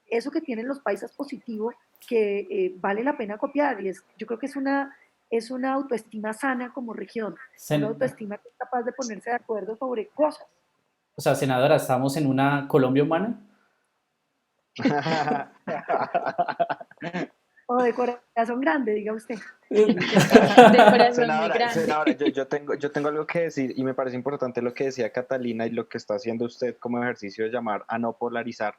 eso que tienen los países positivo que vale la pena copiar y yo creo que es una autoestima sana como región, una Sen- autoestima que es capaz de ponerse de acuerdo sobre cosas. o sea, senadora, ¿estamos en una Colombia humana? O de corazón grande, diga usted. De corazón muy Senadora, grande. senadora, yo tengo algo que decir y me parece importante lo que decía Catalina y lo que está haciendo usted como ejercicio de llamar a no polarizar.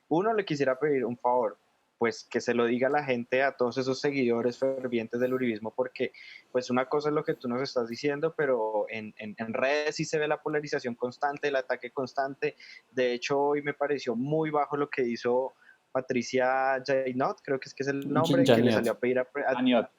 Uno, le quisiera pedir un favor, pues que se lo diga a la gente, a todos esos seguidores fervientes del uribismo, porque pues una cosa es lo que tú nos estás diciendo, pero en redes sí se ve la polarización constante, el ataque constante. De hecho, hoy me pareció muy bajo lo que hizo Patricia Jainot, creo que es el nombre, que le salió a pedir Aniot.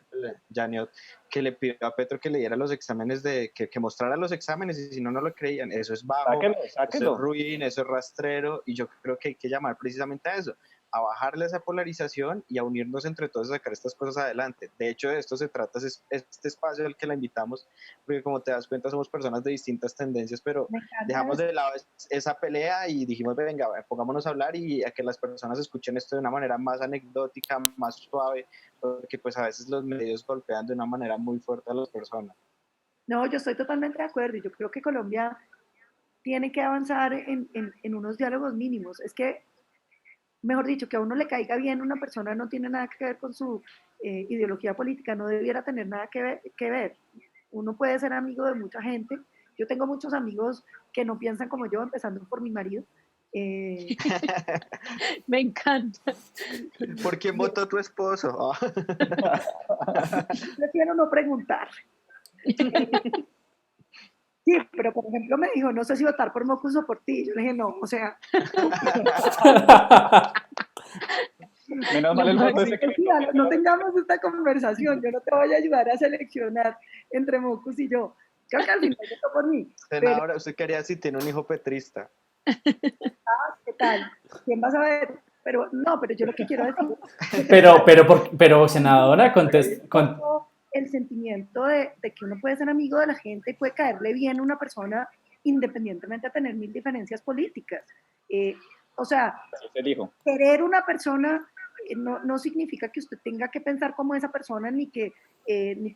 Janiot, que le pidió a Petro que le diera los exámenes, que mostrara los exámenes, y si no, no lo creían. Eso es bajo, Sáquelo, eso es sáquelo. ruin, eso es rastrero, y yo creo que hay que llamar precisamente a eso, a bajarle esa polarización y a unirnos entre todos a sacar estas cosas adelante. De hecho, de esto se trata este espacio al que la invitamos, porque como te das cuenta, somos personas de distintas tendencias, pero Me encanta dejamos eso. de lado esa pelea y dijimos, venga, pongámonos a hablar y a que las personas escuchen esto de una manera más anecdótica, más suave, porque pues a veces los medios golpean de una manera muy fuerte a las personas. No, yo estoy totalmente de acuerdo y yo creo que Colombia tiene que avanzar en unos diálogos mínimos. Es que, mejor dicho, que a uno le caiga bien una persona no tiene nada que ver con su ideología política, no debiera tener nada que ver. Uno puede ser amigo de mucha gente. Yo tengo muchos amigos que no piensan como yo, empezando por mi marido. Me encanta. ¿Por quién votó tu esposo? Prefiero no preguntar. Sí, pero por ejemplo me dijo, no sé si votar por Mocus o por ti. Yo le dije, no, o sea, Menos mal el voto ese no tengamos esta conversación, yo no te voy a ayudar a seleccionar entre Mocus y yo. Creo que al final votó por mí. Senadora, usted quería si tiene un hijo petrista. ¿Qué tal? ¿Quién va a saber? Pero no, pero yo lo que quiero decir. Pero senadora, el sentimiento de que uno puede ser amigo de la gente y puede caerle bien a una persona independientemente de tener mil diferencias políticas. O sea, querer una persona no significa que usted tenga que pensar como esa persona ni que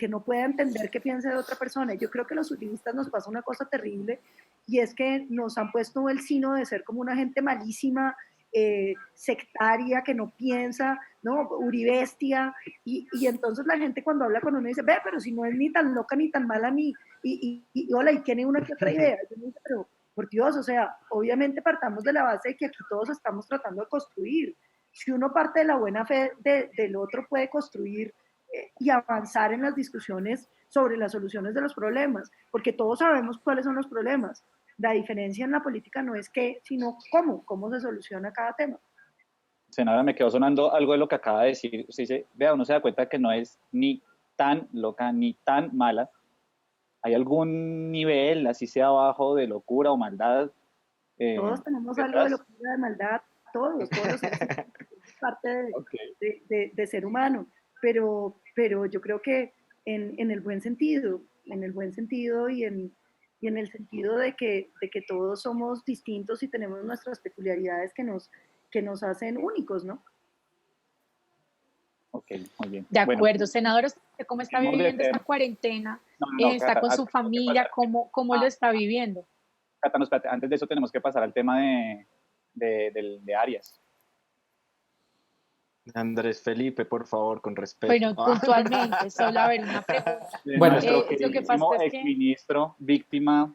no pueda entender qué piensa de otra persona. Yo creo que a los uribistas nos pasa una cosa terrible y es que nos han puesto el sino de ser como una gente malísima, sectaria, que no piensa, ¿no? Uribestia, y entonces la gente cuando habla con uno dice, ve, pero si no es ni tan loca ni tan mala, y hola, y tiene una que otra idea. Yo me dice, pero por Dios, o sea, obviamente partamos de la base de que aquí todos estamos tratando de construir. Si uno parte de la buena fe del otro, puede construir y avanzar en las discusiones sobre las soluciones de los problemas, porque todos sabemos cuáles son los problemas. La diferencia en la política no es qué, sino cómo se soluciona cada tema. Senadora, me quedó sonando algo de lo que acaba de decir. Usted dice, vea, uno se da cuenta que no es ni tan loca ni tan mala. ¿Hay algún nivel, así sea abajo, de locura o maldad? Todos tenemos algo de locura, de maldad, todos es parte de ser humano, pero yo creo que en el buen sentido, y en el sentido de que todos somos distintos y tenemos nuestras peculiaridades que nos hacen únicos, ¿no? Ok, muy bien. De acuerdo, senador, ¿usted cómo está viviendo esta cuarentena? ¿Está con su familia? ¿Cómo lo está viviendo? Cata, no, espérate, antes de eso tenemos que pasar al tema de Arias. Andrés Felipe, por favor, con respeto. Bueno, puntualmente, solo a ver una pregunta. Bueno, lo que pasa es que exministro, víctima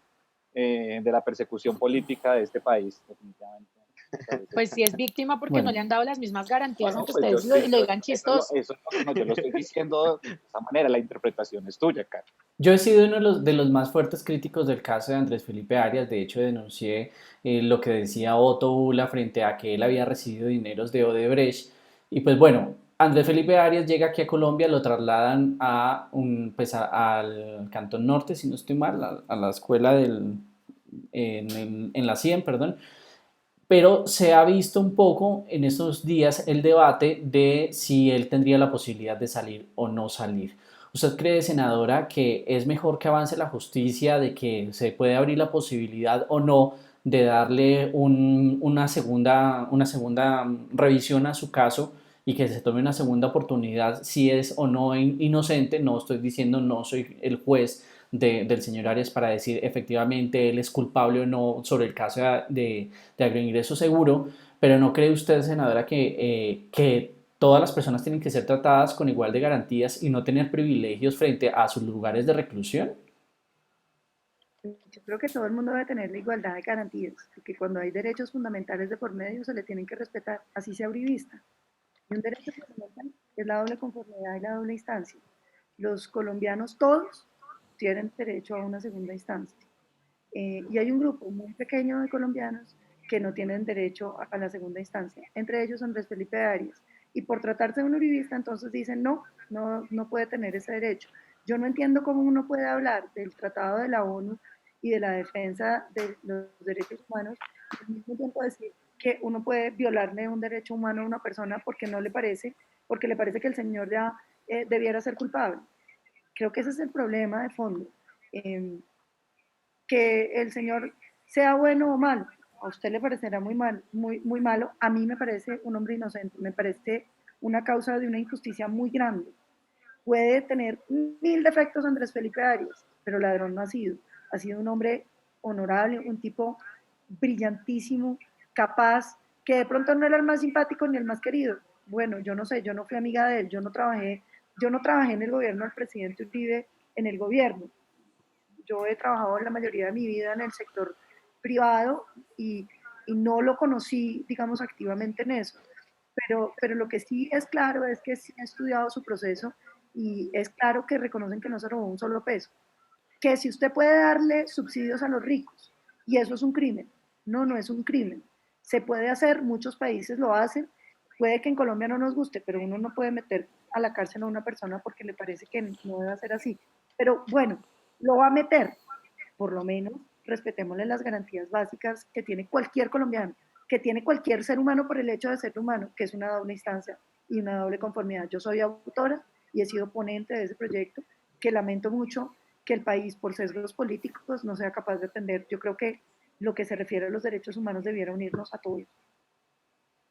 de la persecución política de este país, definitivamente. Pues sí es víctima porque no le han dado las mismas garantías, aunque ustedes lo digan chistoso. Eso no, yo lo estoy diciendo de esa manera, la interpretación es tuya, Carlos. Yo he sido uno de los más fuertes críticos del caso de Andrés Felipe Arias. De hecho, denuncié lo que decía Otto Bula frente a que él había recibido dineros de Odebrecht. Y pues bueno, Andrés Felipe Arias llega aquí a Colombia, lo trasladan al Cantón Norte, si no estoy mal, a la escuela en la CIEN, perdón. Pero se ha visto un poco en estos días el debate de si él tendría la posibilidad de salir o no salir. ¿Usted cree, senadora, que es mejor que avance la justicia, de que se puede abrir la posibilidad o no de darle una segunda revisión a su caso y que se tome una segunda oportunidad si es o no inocente? No estoy diciendo, no soy el juez del señor Arias para decir efectivamente él es culpable o no sobre el caso de agroingreso seguro, pero ¿no cree usted, senadora, que todas las personas tienen que ser tratadas con igual de garantías y no tener privilegios frente a sus lugares de reclusión? Yo creo que todo el mundo debe tener la igualdad de garantías, porque cuando hay derechos fundamentales de por medio se le tienen que respetar, así sea uribista. Y un derecho fundamental es la doble conformidad y la doble instancia. Los colombianos todos tienen derecho a una segunda instancia. Y hay un grupo muy pequeño de colombianos que no tienen derecho a la segunda instancia. Entre ellos Andrés Felipe Arias. Y por tratarse de un uribista, entonces dicen no puede tener ese derecho. Yo no entiendo cómo uno puede hablar del Tratado de la ONU y de la defensa de los derechos humanos y al mismo tiempo decir que uno puede violarle un derecho humano a una persona porque no le parece, porque le parece que el señor ya debiera ser culpable. Creo que ese es el problema de fondo. Eh, que el señor sea bueno o malo, a usted le parecerá muy malo, a mí me parece un hombre inocente, me parece una causa de una injusticia muy grande. Puede tener 1000 defectos Andrés Felipe Arias, pero ladrón no ha sido un hombre honorable, un tipo brillantísimo, capaz, que de pronto no era el más simpático ni el más querido. Bueno, yo no sé, yo no fui amiga de él, yo no trabajé en el gobierno del presidente Uribe en el gobierno, yo he trabajado la mayoría de mi vida en el sector privado y no lo conocí, digamos, activamente en eso. Pero lo que sí es claro es que sí he estudiado su proceso y es claro que reconocen que no se robó un solo peso. Que si usted puede darle subsidios a los ricos y eso es un crimen, no es un crimen. Se puede hacer, muchos países lo hacen, puede que en Colombia no nos guste, pero uno no puede meter a la cárcel a una persona porque le parece que no debe ser así. Pero bueno, lo va a meter, por lo menos respetémosle las garantías básicas que tiene cualquier colombiano, que tiene cualquier ser humano por el hecho de ser humano, que es una doble instancia y una doble conformidad. Yo soy autora y he sido ponente de ese proyecto, que lamento mucho que el país, por sesgos políticos, no sea capaz de atender. Yo creo que lo que se refiere a los derechos humanos debiera unirnos a todos.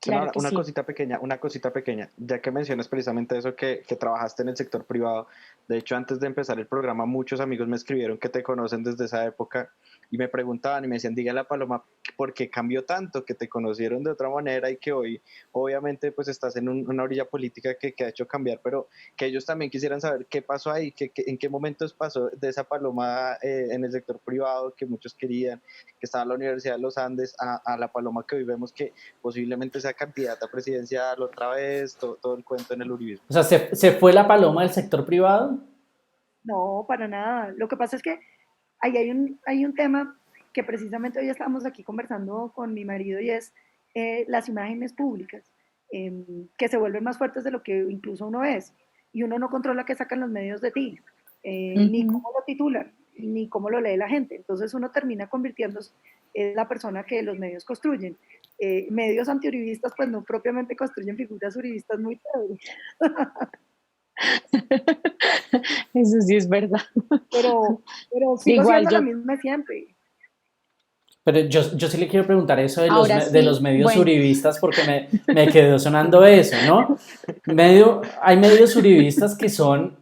Claro que sí. Una cosita pequeña, ya que mencionas precisamente eso que trabajaste en el sector privado, de hecho antes de empezar el programa muchos amigos me escribieron que te conocen desde esa época y me preguntaban y me decían, dígale a Paloma, ¿por qué cambió tanto? Que te conocieron de otra manera y que hoy obviamente pues estás en una orilla política que ha hecho cambiar, pero que ellos también quisieran saber qué pasó ahí, en qué momentos pasó de esa Paloma en el sector privado que muchos querían, que estaba en la Universidad de los Andes, a la Paloma que hoy vemos que posiblemente sea candidata presidencial otra vez, todo el cuento en el uribismo. O sea, se fue la paloma del sector privado. No, para nada. Lo que pasa es que ahí hay un tema que precisamente hoy estamos aquí conversando con mi marido y es las imágenes públicas, que se vuelven más fuertes de lo que incluso uno es. Y uno no controla qué sacan los medios de ti, ni Ujú. cómo lo titulan, ni cómo lo lee la gente. Entonces uno termina convirtiéndose en la persona que los medios construyen. Medios antiuribistas pues no propiamente construyen figuras uribistas muy chéveres, Eso sí es verdad. pero sigo Igual siendo la yo, misma siempre. Pero yo sí le quiero preguntar eso ahora de los sí, medios bueno, uribistas porque me quedó sonando eso, ¿no? Hay medios uribistas que son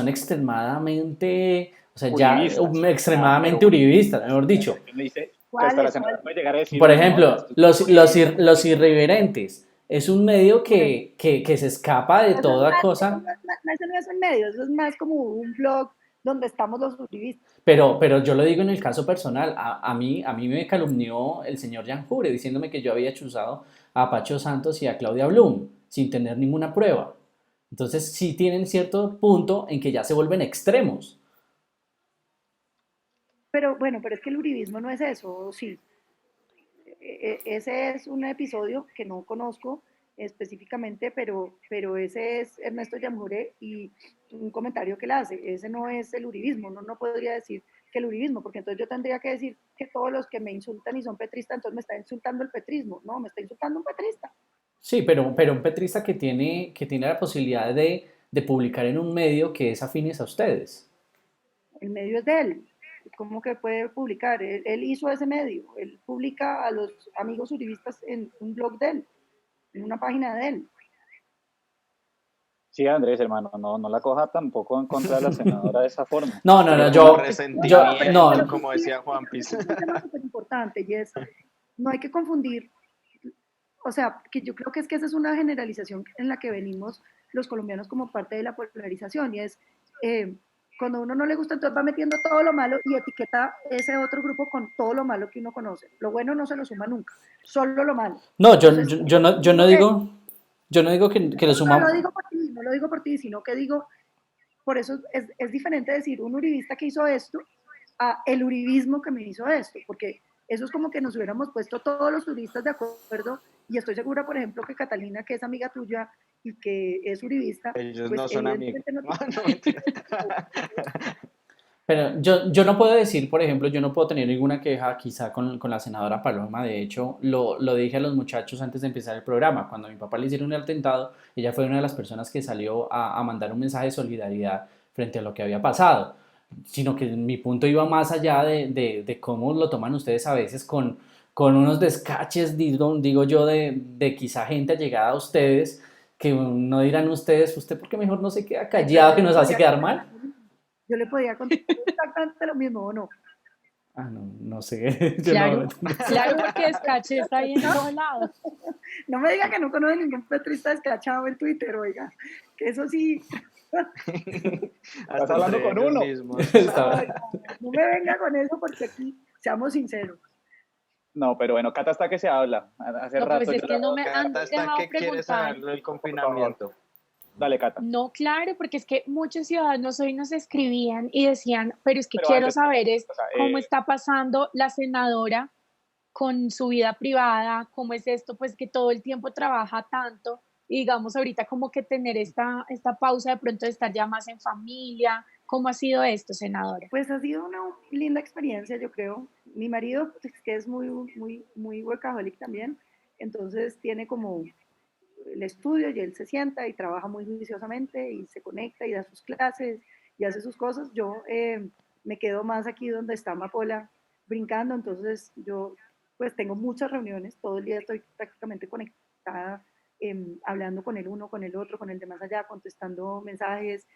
extremadamente, o sea, ya Uribistas. No, pero extremadamente uribistas, uribistas. mejor dicho. Me dice, hasta la ¿Cuáles? senadora puede llegar a decir Por uno, ¿no? ejemplo, Esto es muy uribista. los irreverentes. Es un medio Bueno, que se escapa de toda cosa. eso no es un medio, eso es más como un blog donde estamos los uribistas. Pero yo lo digo en el caso personal, a mí me calumnió el señor Jan Jure diciéndome que yo había chuzado a Pacho Santos y a Claudia Blum sin tener ninguna prueba. Entonces sí tienen cierto punto en que ya se vuelven extremos. Pero bueno, pero es que el uribismo no es eso, sí. Ese es un episodio que no conozco específicamente, pero ese es Ernesto Yamure y un comentario que él hace. Ese no es el uribismo, no podría decir que el uribismo, porque entonces yo tendría que decir que todos los que me insultan y son petristas, entonces me está insultando el petrismo. No, me está insultando un petrista. Sí, pero un petrista que tiene la posibilidad de publicar en un medio que es afines a ustedes. El medio es de él. ¿Cómo que puede publicar? Él hizo ese medio. Él publica a los amigos uribistas en un blog de él, en una página de él. Sí, Andrés, hermano, no la coja tampoco en contra de la senadora de esa forma. No, Pero No, con no, resentimiento, pero como sí decía Juan es Piz. un tema súper importante y es, no hay que confundir, o sea, que yo creo que es que esa es una generalización en la que venimos los colombianos como parte de la polarización y es, eh, cuando a uno no le gusta, entonces va metiendo todo lo malo y etiqueta ese otro grupo con todo lo malo que uno conoce. Lo bueno no se lo suma nunca, solo lo malo. No, Entonces, yo no que, digo, yo no digo que le no lo suma. digo por ti, no lo digo por ti, sino que digo, por eso es diferente decir un uribista que hizo esto a el uribismo que me hizo esto, porque eso es como que nos hubiéramos puesto todos los uribistas de acuerdo, y estoy segura, por ejemplo, que Catalina, que es amiga tuya y que es uribista, Ellos pues no son amigos. evidentemente no No, mentira. Pero yo no puedo decir, por ejemplo, yo no puedo tener ninguna queja quizá con la senadora Paloma. De hecho, lo dije a los muchachos antes de empezar el programa. Cuando a mi papá le hicieron el atentado, ella fue una de las personas que salió a mandar un mensaje de solidaridad frente a lo que había pasado. Sino que mi punto iba más allá de cómo lo toman ustedes a veces con unos descaches, digo yo, de quizá gente allegada a ustedes, que no dirán ustedes, usted porque mejor no se queda callado, que nos hace quedar mal. Yo le podía contar exactamente lo mismo, ¿o no? Ah, no, no sé, yo no. Claro, claro, porque Descache está ahí en todos lados. No me diga que no conoce ningún petrista descachado en Twitter, oiga, que eso sí. Estás hablando con uno. Ay, no me venga con eso porque aquí, seamos sinceros. No, pero bueno, Cata está que se habla. Hace No, rato pues es yo que no me han Cata está dejado que quiere preguntar. saber del confinamiento. Dale, Cata. No, claro, porque es que muchos ciudadanos hoy nos escribían y decían, pero es que Pero quiero antes, saber es o sea, cómo está pasando la senadora con su vida privada, cómo es esto, pues que todo el tiempo trabaja tanto y digamos ahorita como que tener esta pausa de pronto de estar ya más en familia. ¿Cómo ha sido esto, senadora? Pues ha sido una linda experiencia, yo creo. Mi marido, pues, que es muy workaholic también, entonces tiene como el estudio y él se sienta y trabaja muy juiciosamente y se conecta y da sus clases y hace sus cosas. Yo me quedo más aquí donde está Amapola brincando, entonces yo pues tengo muchas reuniones, todo el día estoy prácticamente conectada, hablando con el uno, con el otro, con el de más allá, contestando mensajes,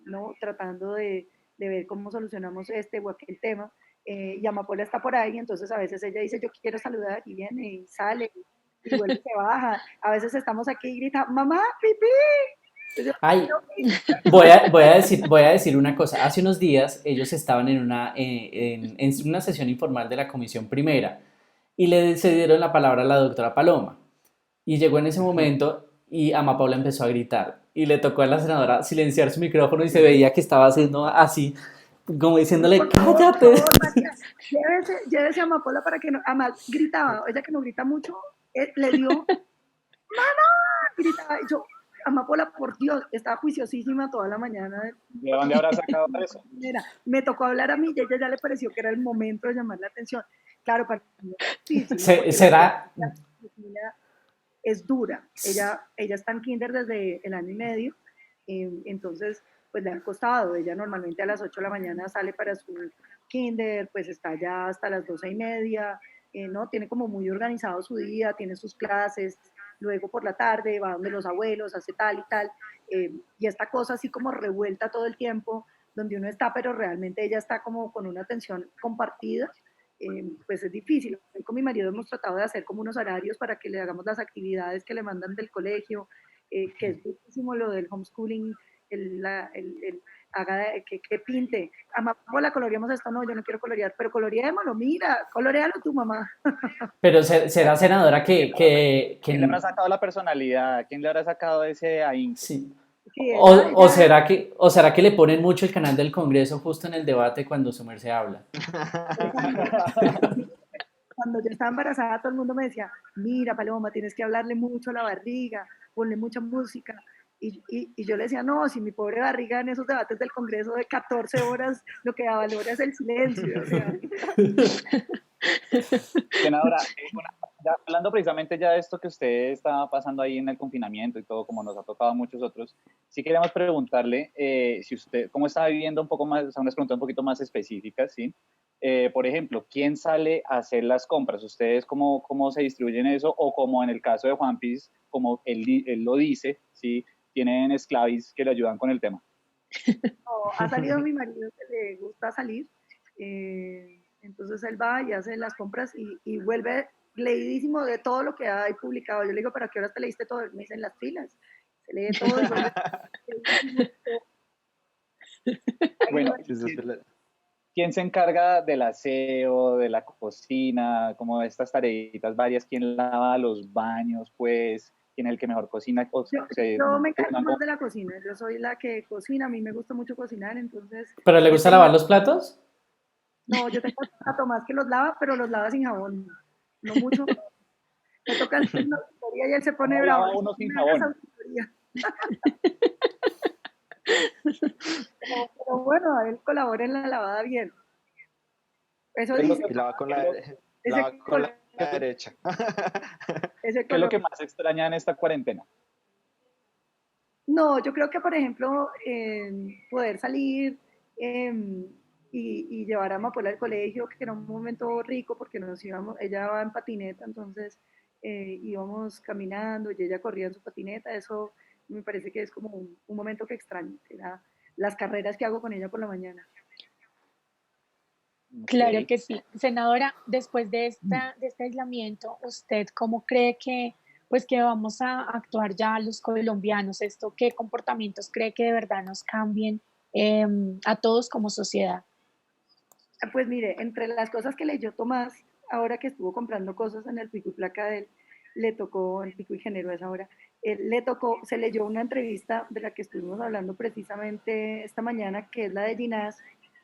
¿no? Tratando de ver cómo solucionamos este o aquel tema. Y Amapola está por ahí, entonces a veces ella dice, yo quiero saludar, y viene y sale, y vuelve y se baja. A veces estamos aquí y grita, mamá, pipí. Entonces, Ay, yo, voy a decir una cosa. Hace unos días ellos estaban en una sesión informal de la comisión primera y le cedieron la palabra a la doctora Paloma. Y llegó en ese momento y Ama Paula empezó a gritar y le tocó a la senadora silenciar su micrófono y se veía que estaba haciendo así, como diciéndole, por cállate. favor, María, llévese a Amapola para que no, además gritaba, ella que no grita mucho, le dio, mamá, gritaba, y yo, Amapola, por Dios, estaba juiciosísima toda la mañana. ¿De dónde habrá sacado eso? Me tocó hablar a mí y a ella ya le pareció que era el momento de llamar la atención. Claro, para mí es difícil, ¿no? Porque ¿Será? la disciplina es dura. Ella está en kinder desde el año y medio, entonces pues le ha costado. Ella normalmente a las 8 de la mañana sale para su kinder, pues está ya hasta las 12:30, ¿no? Tiene como muy organizado su día, tiene sus clases, luego por la tarde va donde los abuelos, hace tal y tal, y esta cosa así como revuelta todo el tiempo, donde uno está, pero realmente ella está como con una atención compartida, pues es difícil. Con mi marido hemos tratado de hacer como unos horarios para que le hagamos las actividades que le mandan del colegio, que es muchísimo lo del homeschooling, haga que pinte. Amapola, coloreamos esto, no, yo no quiero colorear, pero coloreémoslo, mira, colorealo tu mamá. Pero será senadora ¿Quién le habrá sacado la personalidad? ¿Quién le habrá sacado ese ahínco? sí. Sí, ella, ¿O será que le ponen mucho el canal del Congreso justo en el debate cuando su merced habla? cuando yo estaba embarazada, todo el mundo me decía, mira, Paloma, tienes que hablarle mucho a la barriga, ponle mucha música. Y yo le decía, no, si mi pobre barriga en esos debates del Congreso de 14 horas, lo que valora es el silencio. O sea. Senadora, hablando precisamente ya de esto que usted está pasando ahí en el confinamiento y todo, como nos ha tocado a muchos otros, sí queríamos preguntarle si usted, cómo está viviendo un poco más, o sea, unas preguntas un poquito más específicas, ¿sí? Por ejemplo, ¿quién sale a hacer las compras? ¿Ustedes cómo se distribuyen eso? O como en el caso de Juan Piz, como él lo dice, ¿sí? Tienen esclavis que le ayudan con el tema. No, ha salido mi marido que le gusta salir, entonces él va y hace las compras y vuelve leidísimo de todo lo que hay publicado. Yo le digo, ¿pero a qué horas te leíste todo? Me dicen las filas, se lee todo y vuelve leidísimo de todo. Bueno, Sí, eso es la- ¿quién se encarga del aseo, de la cocina, como de estas tareitas varias? ¿Quién lava los baños, pues? ¿Quién es el que mejor cocina? O Yo, se yo me encargo turnan más como... de la cocina, yo soy la que cocina, a mí me gusta mucho cocinar, entonces ¿Pero le yo gusta tengo, lavar los platos? no, yo tengo a Tomás que los lava, pero los lava sin jabón, no mucho, me toca hacer una auditoría y él se pone ¿Cómo bravo, lava dice, uno "No sin me hagas jabón? auditoría". Pero bueno, él colabora en la lavada bien, eso ¿Qué es lo dice, que, Y la va con la, qué la ese va con la color, derecha. ese es lo color. que más extraña en esta cuarentena? No, yo creo que, por ejemplo, poder salir y llevar a Amapola al colegio, que era un momento rico porque nos íbamos, ella va en patineta, entonces íbamos caminando y ella corría en su patineta, eso me parece que es como un momento que extraño, que era las carreras que hago con ella por la mañana. Claro Ok. que sí. Senadora, después de este aislamiento, ¿usted cómo cree que, pues, que vamos a actuar ya los colombianos? ¿Esto qué comportamientos cree que de verdad nos cambien a todos como sociedad? Pues mire, entre las cosas que leyó Tomás, ahora que estuvo comprando cosas en el Pico y Placa de él, le tocó, el Pico y Género es ahora, le tocó, se leyó una entrevista de la que estuvimos hablando precisamente esta mañana, que es la de Ginás,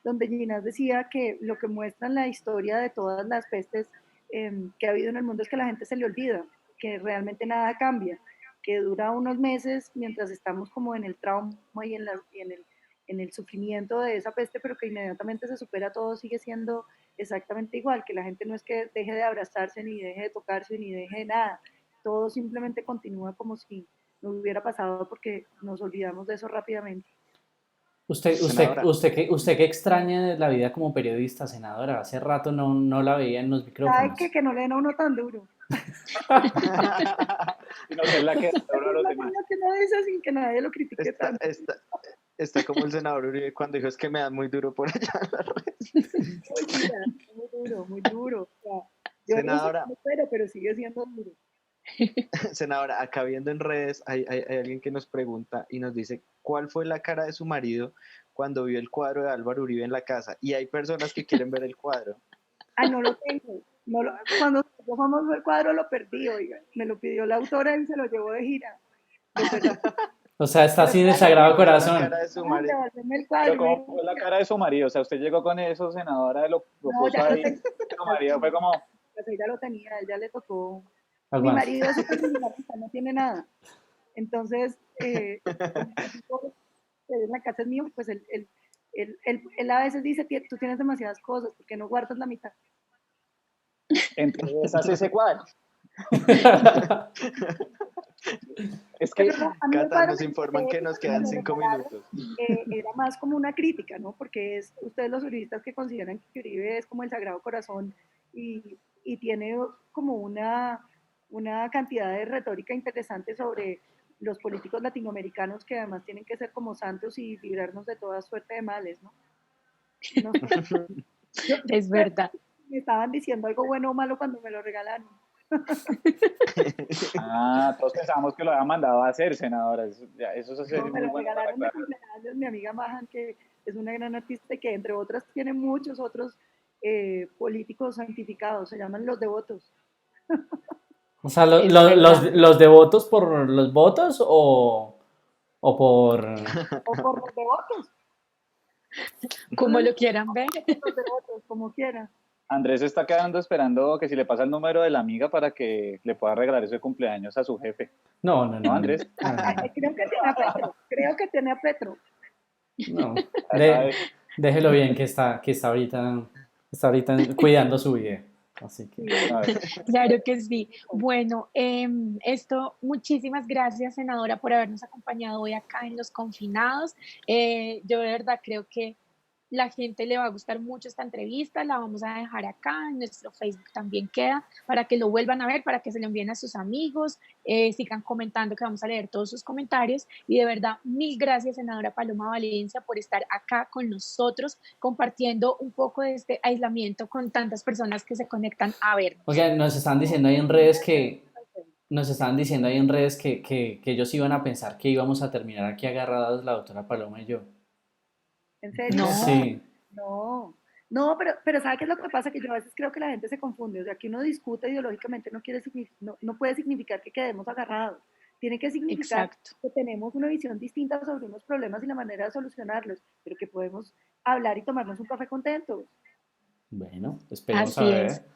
donde Ginás decía que lo que muestra en la historia de todas las pestes que ha habido en el mundo es que la gente se le olvida, que realmente nada cambia, que dura unos meses mientras estamos como en el trauma en el sufrimiento de esa peste, pero que inmediatamente se supera todo, sigue siendo exactamente igual, que la gente no es que deje de abrazarse, ni deje de tocarse, ni deje de nada, todo simplemente continúa como si no hubiera pasado porque nos olvidamos de eso rápidamente. Senadora, ¿Usted qué extraña de la vida como periodista, senadora? Hace rato no la veía en los ¿Sabe micrófonos. que no le den a uno tan duro? Y no ser la que Eso uno a es los lo demás. que no dice sin que nadie lo critique está, tanto. está, está como el senador Uribe cuando dijo es que me dan muy duro por allá en la red. Muy dura, muy duro, muy duro. O sea, yo no sé Senadora, cómo, pero sigue siendo duro. senadora, acá viendo en redes hay alguien que nos pregunta y nos dice cuál fue la cara de su marido cuando vio el cuadro de Álvaro Uribe en la casa. Y hay personas que quieren ver el cuadro. Ah, no lo tengo. Cuando yo famoso el cuadro lo perdí, oiga. Me lo pidió la autora y se lo llevó de gira. Lo perdí. O sea, está Pero así de claro, Sagrado ¿Cómo fue la Corazón. cara de su no, marido? devolverme el cuadro Pero y me ¿cómo dijo, fue la cara de su marido? O sea, usted llegó con eso, senadora, lo no, puso ya lo ahí. tenía. Su marido fue como, Pues ella lo tenía, ella le tocó. Mi Aguanta. marido es súper minimalista, no tiene nada. Entonces, como el tipo que en la casa es mío, pues él a veces dice, tú tienes demasiadas cosas, ¿por qué no guardas la mitad? entre esas ese cuadro. Es que Pero no, a mí el Cata, cuadro nos me informan que parece nos que cuando quedan me lo 5 minutos. regalaron era más como una crítica, ¿no? Porque es ustedes los juristas que consideran que Uribe es como el Sagrado Corazón y tiene como una cantidad de retórica interesante sobre los políticos latinoamericanos que además tienen que ser como santos y librarnos de toda suerte de males, ¿no? No sé. Yo Es verdad. me estaban diciendo algo bueno o malo cuando me lo regalaron. todos pensábamos que lo había mandado a hacer, senadora. Eso es No, me muy lo bueno para regalaron de aclarar. cumpleaños mi amiga Mahan, que es una gran artista y que entre otras tiene muchos otros políticos santificados, se llaman los devotos. O sea, Es verdad. los devotos por los votos o por... O por los devotos, no Como les lo quieran ver. por los devotos, como quiera. Andrés está quedando esperando que si le pasa el número de la amiga para que le pueda regalar ese cumpleaños a su jefe. No. ¿No, Andrés? Creo que tiene a Petro, creo que tiene a Petro. No. Ya sabe. Déjelo bien que está ahorita cuidando su vida. Así que... Sí. A ver. Claro que sí. Bueno, muchísimas gracias, senadora, por habernos acompañado hoy acá en Los Confinados. Yo de verdad creo que la gente le va a gustar mucho esta entrevista, la vamos a dejar acá, en nuestro Facebook también queda, para que lo vuelvan a ver, para que se lo envíen a sus amigos, sigan comentando que vamos a leer todos sus comentarios y de verdad, mil gracias, senadora Paloma Valencia, por estar acá con nosotros, compartiendo un poco de este aislamiento con tantas personas que se conectan a vernos. Oigan, nos están diciendo ahí en redes que... Nos estaban diciendo ahí en redes que ellos iban a pensar que íbamos a terminar aquí agarrados la doctora Paloma y yo. ¿En serio? No. Sí, No, pero ¿sabe qué es lo que pasa? Que yo a veces creo que la gente se confunde. O sea, que uno discute ideológicamente no puede significar que quedemos agarrados. Tiene que significar Exacto. que tenemos una visión distinta sobre unos problemas y la manera de solucionarlos, pero que podemos hablar y tomarnos un café contentos. bueno, esperemos a Así es. ver.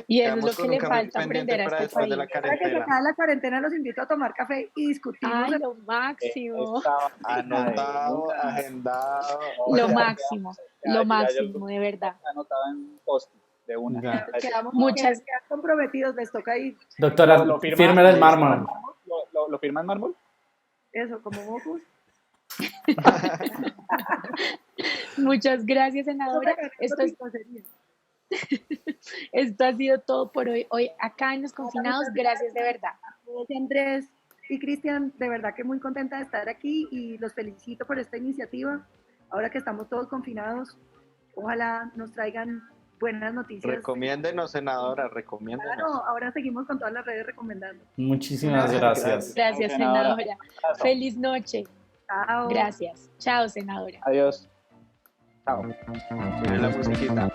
Y eso es Quedamos lo que con un le café falta pendiente aprender a para este después de país. la Ahora que se cuarentena. acaba la cuarentena, los invito a tomar café y discutimos. Ay, lo máximo, Esta vaina de Anotado, una. agendado. No, lo ya máximo, quedamos, lo ya yo máximo, de verdad. anotado en post de una. Ya. Muchas, Quedan comprometidos, les toca ir. Doctora, ¿Lo firma, firme el lo firma en mármol. mármol? ¿Lo firma en mármol? Eso, como Mocus. muchas gracias, senadora. Esto ha sido todo por hoy. Hoy acá en Los Confinados, gracias de verdad. Andrés y Cristian, de verdad que muy contenta de estar aquí y los felicito por esta iniciativa. Ahora que estamos todos confinados, ojalá nos traigan buenas noticias. Recomiéndenos, senadora, recomiéndenos. Claro, ahora seguimos con todas las redes recomendando. Muchísimas gracias. Gracias, senadora. senadora. Feliz noche. Chao. Gracias. Chao, senadora. Adiós. Chao. Miren la musiquita.